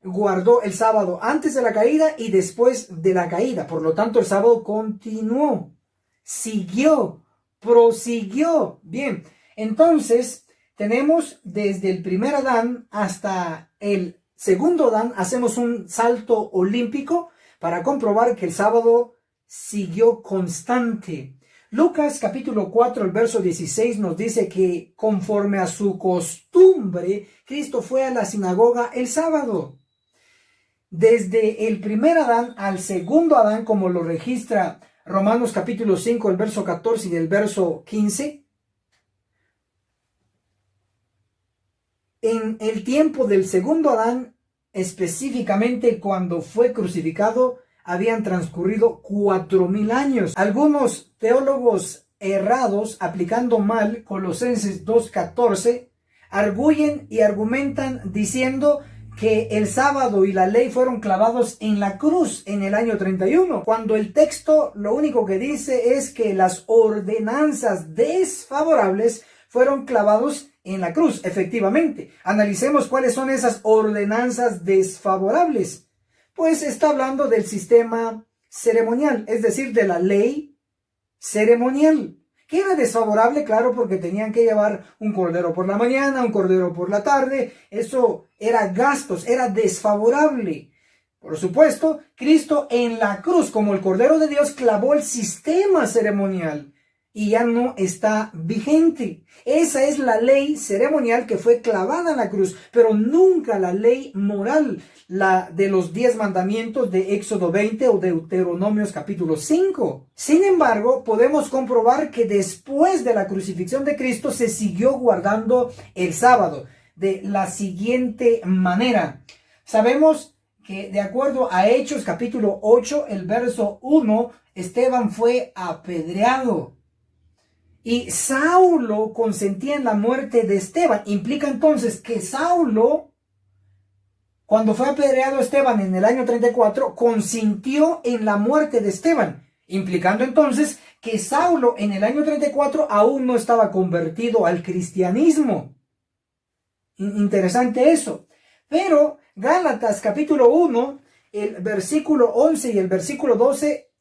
guardó el sábado antes de la caída y después de la caída. Por lo tanto, el sábado continuó, siguió, prosiguió. Bien, entonces tenemos desde el primer Adán hasta el segundo Adán, hacemos un salto olímpico para comprobar que el sábado siguió constante. Lucas capítulo 4, el verso 16 nos dice que conforme a su costumbre, Cristo fue a la sinagoga el sábado. Desde el primer Adán al segundo Adán, como lo registra Romanos capítulo 5, el verso 14 y el verso 15, en el tiempo del segundo Adán, específicamente cuando fue crucificado, habían transcurrido 4000 años. Algunos teólogos errados, aplicando mal Colosenses 2:14, arguyen y argumentan diciendo que el sábado y la ley fueron clavados en la cruz en el año 31, cuando el texto lo único que dice es que las ordenanzas desfavorables fueron clavados en la cruz. Efectivamente, analicemos cuáles son esas ordenanzas desfavorables. Pues está hablando del sistema ceremonial, es decir, de la ley ceremonial, que era desfavorable, claro, porque tenían que llevar un cordero por la mañana, un cordero por la tarde. Eso era gastos, era desfavorable. Por supuesto, Cristo en la cruz, como el Cordero de Dios, clavó el sistema ceremonial y ya no está vigente. Esa es la ley ceremonial que fue clavada en la cruz, pero nunca la ley moral, la de los 10 mandamientos de Éxodo 20 o Deuteronomios capítulo 5. Sin embargo, podemos comprobar que después de la crucifixión de Cristo se siguió guardando el sábado de la siguiente manera. Sabemos que de acuerdo a Hechos capítulo 8, el verso 1, Esteban fue apedreado. Y Saulo consentía en la muerte de Esteban. Implica entonces que Saulo, cuando fue apedreado Esteban en el año 34, consintió en la muerte de Esteban. Implicando entonces que Saulo en el año 34 aún no estaba convertido al cristianismo. Interesante eso. Pero Gálatas capítulo 1, el versículo 11 y el versículo 12,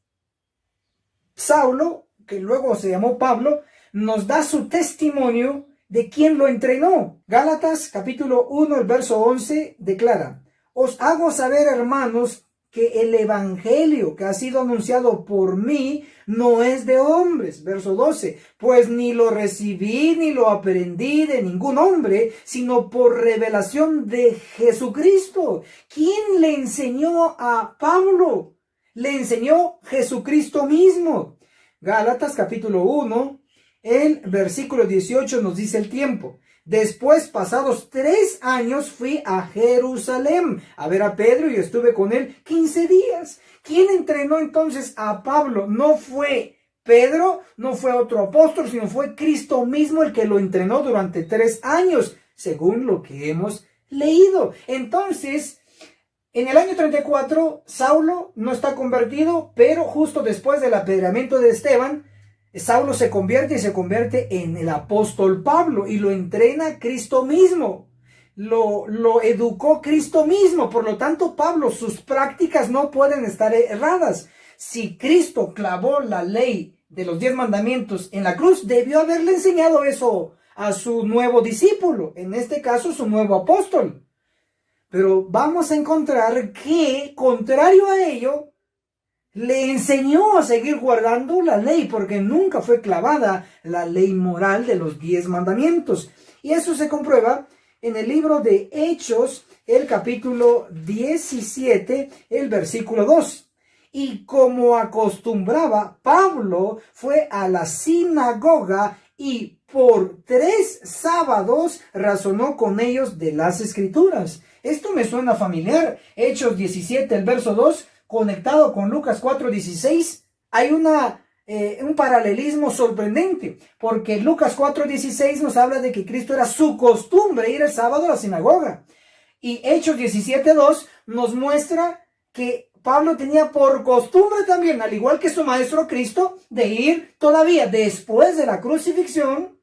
Saulo, que luego se llamó Pablo, nos da su testimonio de quién lo entrenó. Gálatas capítulo 1, el verso 11 declara: os hago saber, hermanos, que el evangelio que ha sido anunciado por mí no es de hombres. Verso 12, pues ni lo recibí ni lo aprendí de ningún hombre, sino por revelación de Jesucristo. ¿Quién le enseñó a Pablo? Le enseñó Jesucristo mismo. Gálatas capítulo 1, el versículo 18 nos dice el tiempo. Después, pasados 3 años, fui a Jerusalén a ver a Pedro y estuve con él 15 días. ¿Quién entrenó entonces a Pablo? No fue Pedro, no fue otro apóstol, sino fue Cristo mismo el que lo entrenó durante 3 años, según lo que hemos leído. Entonces, en el año 34, Saulo no está convertido, pero justo después del apedreamiento de Esteban, Saulo se convierte en el apóstol Pablo y lo entrena Cristo mismo. Lo educó Cristo mismo. Por lo tanto, Pablo, sus prácticas no pueden estar erradas. Si Cristo clavó la ley de los 10 mandamientos en la cruz, debió haberle enseñado eso a su nuevo discípulo, en este caso su nuevo apóstol. Pero vamos a encontrar que, contrario a ello, le enseñó a seguir guardando la ley, porque nunca fue clavada la ley moral de los 10 mandamientos. Y eso se comprueba en el libro de Hechos, el capítulo 17, el versículo 2. Y como acostumbraba, Pablo fue a la sinagoga y por 3 sábados razonó con ellos de las Escrituras. Esto me suena familiar. Hechos 17, el verso 2, conectado con Lucas 4:16, hay un paralelismo sorprendente, porque Lucas 4:16 nos habla de que Cristo era su costumbre ir el sábado a la sinagoga. Y Hechos 17:2 nos muestra que Pablo tenía por costumbre también, al igual que su maestro Cristo, de ir todavía después de la crucifixión,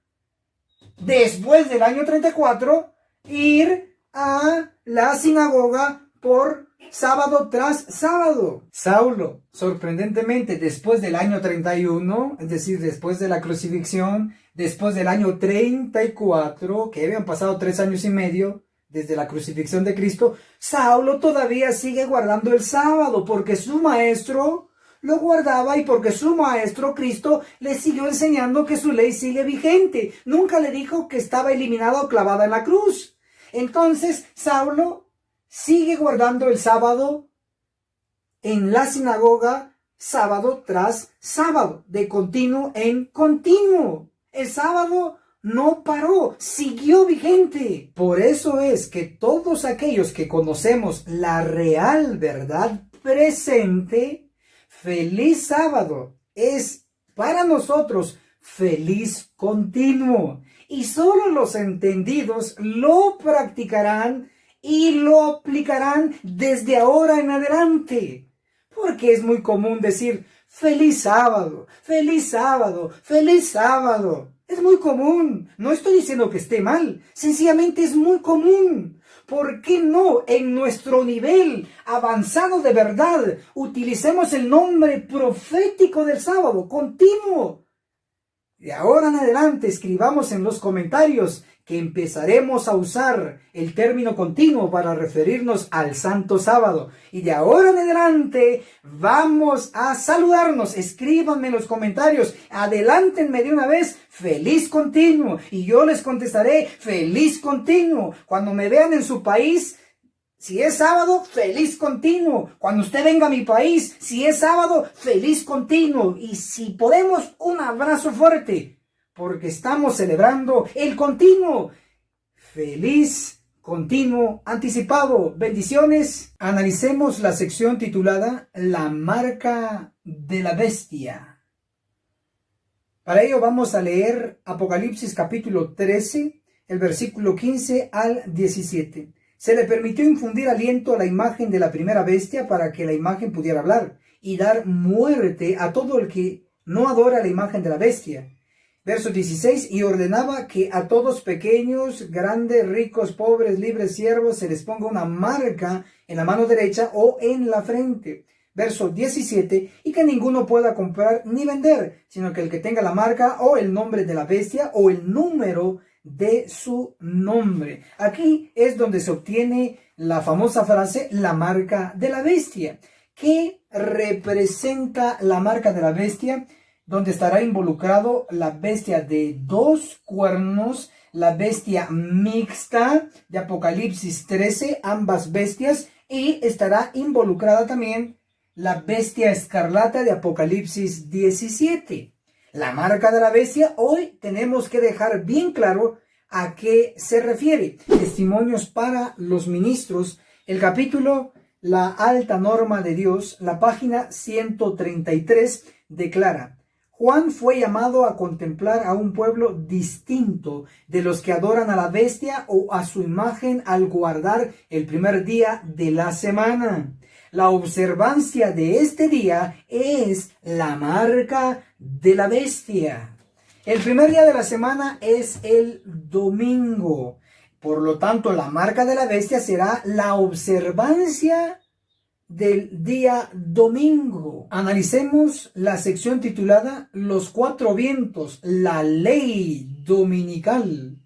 después del año 34, ir a la sinagoga por sábado tras sábado. Saulo, sorprendentemente, después del año 31, es decir, después de la crucifixión, después del año 34, que habían pasado 3 años y medio desde la crucifixión de Cristo, Saulo todavía sigue guardando el sábado, porque su maestro lo guardaba y porque su maestro Cristo le siguió enseñando que su ley sigue vigente. Nunca le dijo que estaba eliminada o clavada en la cruz. Entonces, Saulo sigue guardando el sábado en la sinagoga, sábado tras sábado, de continuo en continuo. El sábado no paró, siguió vigente. Por eso es que todos aquellos que conocemos la real verdad presente, feliz sábado es para nosotros feliz continuo. Y solo los entendidos lo practicarán y lo aplicarán desde ahora en adelante. Porque es muy común decir feliz sábado, feliz sábado, feliz sábado. Es muy común. No estoy diciendo que esté mal. Sencillamente es muy común. ¿Por qué no en nuestro nivel avanzado de verdad utilicemos el nombre profético del sábado continuo? De ahora en adelante escribamos en los comentarios que empezaremos a usar el término continuo para referirnos al Santo Sábado. Y de ahora en adelante vamos a saludarnos. Escríbanme en los comentarios, adelántenme de una vez, feliz continuo. Y yo les contestaré, feliz continuo. Cuando me vean en su país, si es sábado, feliz continuo. Cuando usted venga a mi país, si es sábado, feliz continuo. Y si podemos, un abrazo fuerte, porque estamos celebrando el continuo. Feliz continuo anticipado. Bendiciones. Analicemos la sección titulada La marca de la bestia. Para ello vamos a leer Apocalipsis capítulo 13, el versículo 15 al 17. Se le permitió infundir aliento a la imagen de la primera bestia para que la imagen pudiera hablar y dar muerte a todo el que no adora la imagen de la bestia. Verso 16, y ordenaba que a todos pequeños, grandes, ricos, pobres, libres, siervos, se les ponga una marca en la mano derecha o en la frente. Verso 17, y que ninguno pueda comprar ni vender, sino que el que tenga la marca o el nombre de la bestia o el número de su nombre. Aquí es donde se obtiene la famosa frase, la marca de la bestia. ¿Qué representa la marca de la bestia? Donde estará involucrado la bestia de 2 cuernos, la bestia mixta de Apocalipsis 13, ambas bestias, y estará involucrada también la bestia escarlata de Apocalipsis 17. La marca de la bestia, hoy tenemos que dejar bien claro a qué se refiere. Testimonios para los ministros, el capítulo La alta norma de Dios, la página 133, declara: Juan fue llamado a contemplar a un pueblo distinto de los que adoran a la bestia o a su imagen al guardar el primer día de la semana. La observancia de este día es la marca de la bestia. El primer día de la semana es el domingo. Por lo tanto, la marca de la bestia será la observancia del día domingo. Analicemos la sección titulada Los 4 vientos, la ley dominical.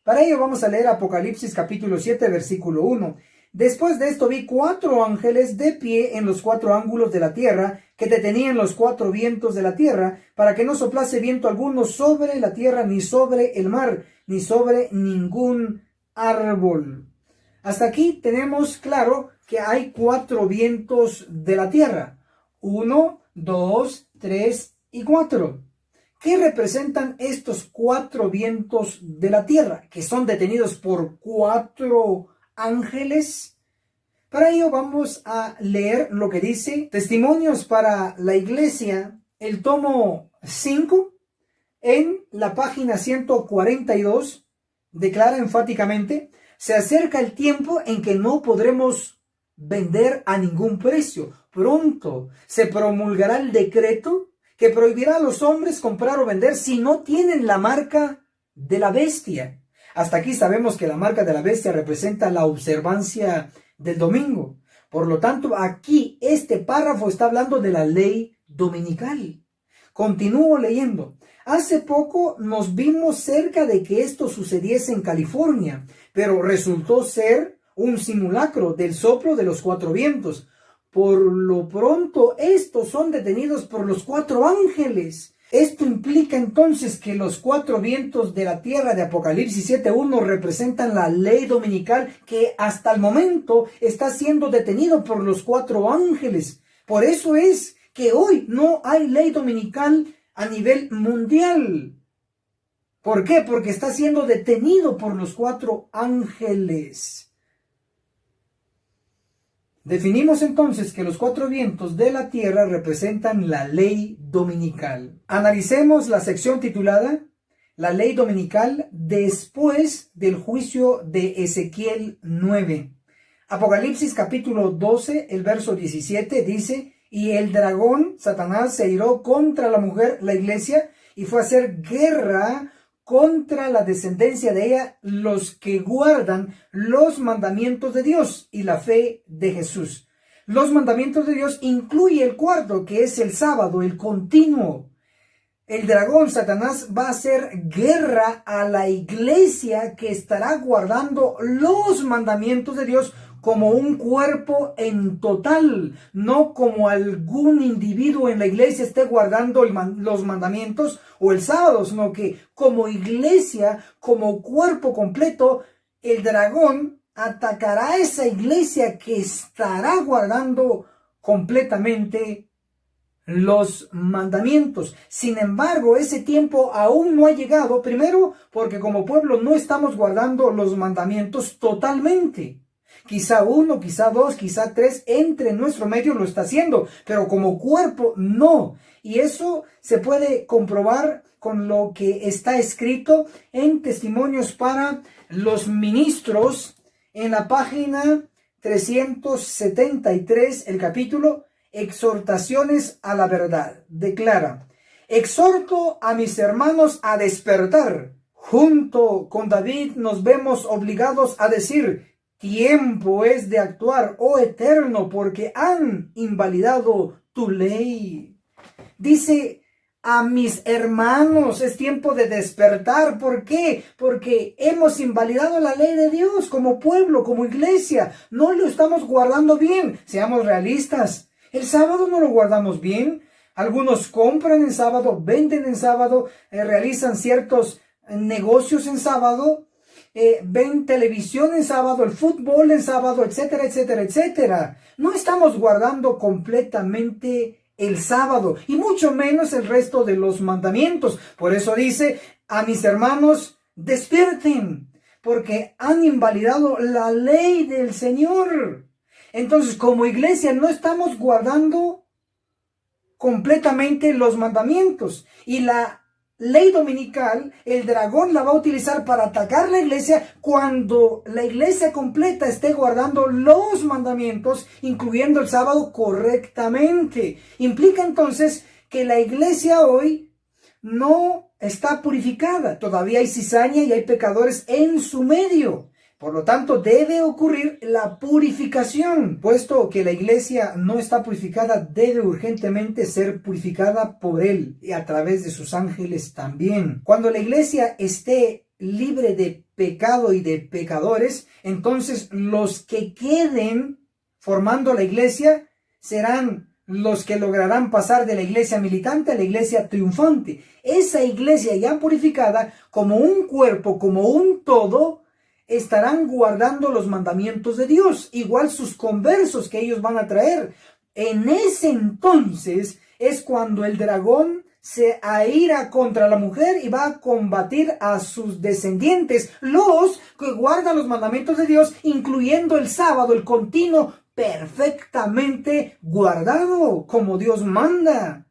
Para ello vamos a leer Apocalipsis capítulo 7, versículo 1. Después de esto vi 4 ángeles de pie en los 4 ángulos de la tierra, que detenían los 4 vientos de la tierra, para que no soplase viento alguno sobre la tierra, ni sobre el mar, ni sobre ningún árbol. Hasta aquí tenemos claro que hay 4 vientos de la tierra. 1, 2, 3 y 4. ¿Qué representan estos 4 vientos de la tierra? Que son detenidos por 4 ángeles. Para ello vamos a leer lo que dice Testimonios para la Iglesia, el tomo 5, en la página 142, declara enfáticamente: se acerca el tiempo en que no podremos vender a ningún precio. Pronto se promulgará el decreto que prohibirá a los hombres comprar o vender si no tienen la marca de la bestia. Hasta aquí sabemos que la marca de la bestia representa la observancia del domingo. Por lo tanto, aquí este párrafo está hablando de la ley dominical. Continúo leyendo. Hace poco nos vimos cerca de que esto sucediese en California, pero resultó ser un simulacro del soplo de los 4 vientos. Por lo pronto, estos son detenidos por los 4 ángeles. Esto implica entonces que los 4 vientos de la tierra de Apocalipsis 7.1 representan la ley dominical que hasta el momento está siendo detenido por los 4 ángeles. Por eso es que hoy no hay ley dominical a nivel mundial. ¿Por qué? Porque está siendo detenido por los 4 ángeles. Definimos entonces que los 4 vientos de la tierra representan la ley dominical. Analicemos la sección titulada La ley dominical después del juicio de Ezequiel 9. Apocalipsis capítulo 12, el verso 17 dice: y el dragón, Satanás, se iró contra la mujer, la iglesia, y fue a hacer guerra contra la descendencia de ella, los que guardan los mandamientos de Dios y la fe de Jesús. Los mandamientos de Dios incluye el cuarto, que es el sábado, el continuo. El dragón, Satanás, va a hacer guerra a la iglesia que estará guardando los mandamientos de Dios como un cuerpo en total, no como algún individuo en la iglesia esté guardando los mandamientos o el sábado, sino que como iglesia, como cuerpo completo, el dragón atacará a esa iglesia que estará guardando completamente los mandamientos. Sin embargo, ese tiempo aún no ha llegado, primero porque como pueblo no estamos guardando los mandamientos totalmente. Quizá 1, quizá 2, quizá 3 entre nuestro medio lo está haciendo, pero como cuerpo no. Y eso se puede comprobar con lo que está escrito en Testimonios para los Ministros, en la página 373, el capítulo Exhortaciones a la verdad. Declara: exhorto a mis hermanos a despertar. Junto con David nos vemos obligados a decir: tiempo es de actuar, oh Eterno, porque han invalidado tu ley. Dice: a mis hermanos, es tiempo de despertar. ¿Por qué? Porque hemos invalidado la ley de Dios como pueblo, como iglesia. No lo estamos guardando bien. Seamos realistas. El sábado no lo guardamos bien. Algunos compran en sábado, venden en sábado, realizan ciertos negocios en sábado, ven televisión en sábado, el fútbol en sábado, etcétera, etcétera, etcétera. No estamos guardando completamente el sábado, y mucho menos el resto de los mandamientos. Por eso dice: a mis hermanos, despierten, porque han invalidado la ley del Señor. Entonces, como iglesia, no estamos guardando completamente los mandamientos. Y la ley dominical, el dragón la va a utilizar para atacar la iglesia cuando la iglesia completa esté guardando los mandamientos, incluyendo el sábado, correctamente. Implica entonces que la iglesia hoy no está purificada. Todavía hay cizaña y hay pecadores en su medio. Por lo tanto, debe ocurrir la purificación. Puesto que la iglesia no está purificada, debe urgentemente ser purificada por Él y a través de sus ángeles también. Cuando la iglesia esté libre de pecado y de pecadores, entonces los que queden formando la iglesia serán los que lograrán pasar de la iglesia militante a la iglesia triunfante. Esa iglesia ya purificada, como un cuerpo, como un todo, estarán guardando los mandamientos de Dios, igual sus conversos que ellos van a traer. En ese entonces es cuando el dragón se aira contra la mujer y va a combatir a sus descendientes, los que guardan los mandamientos de Dios, incluyendo el sábado, el continuo, perfectamente guardado, como Dios manda.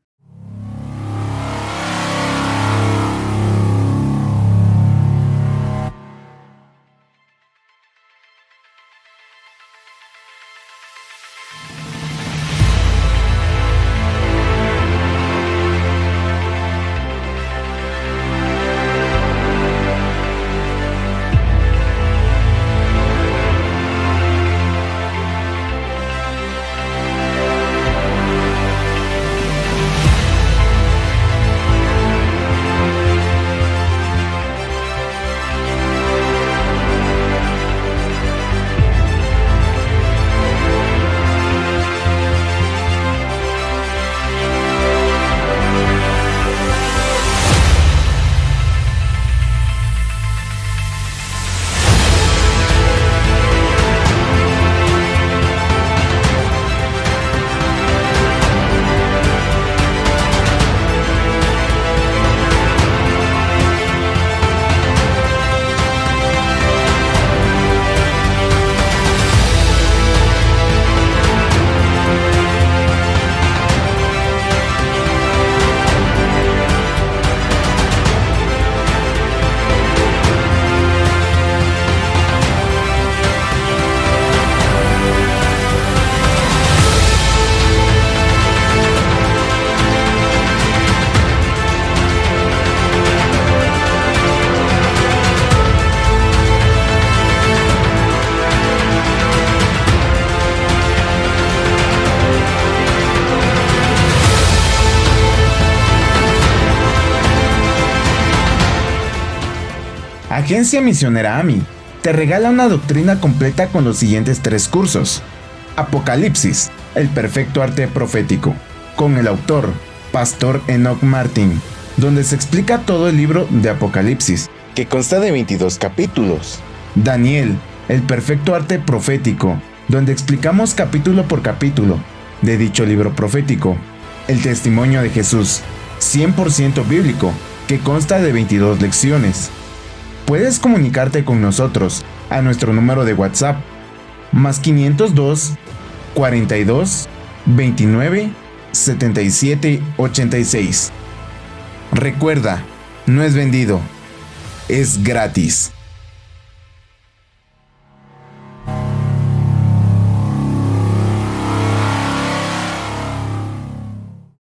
Agencia Misionera AMI te regala una doctrina completa con los siguientes 3 cursos. Apocalipsis, el perfecto arte profético, con el autor, Pastor Enoch Martin, donde se explica todo el libro de Apocalipsis, que consta de 22 capítulos. Daniel, el perfecto arte profético, donde explicamos capítulo por capítulo de dicho libro profético. El testimonio de Jesús, 100% bíblico, que consta de 22 lecciones. Puedes comunicarte con nosotros a nuestro número de WhatsApp, más 502 42 29 77 86. Recuerda, no es vendido, es gratis.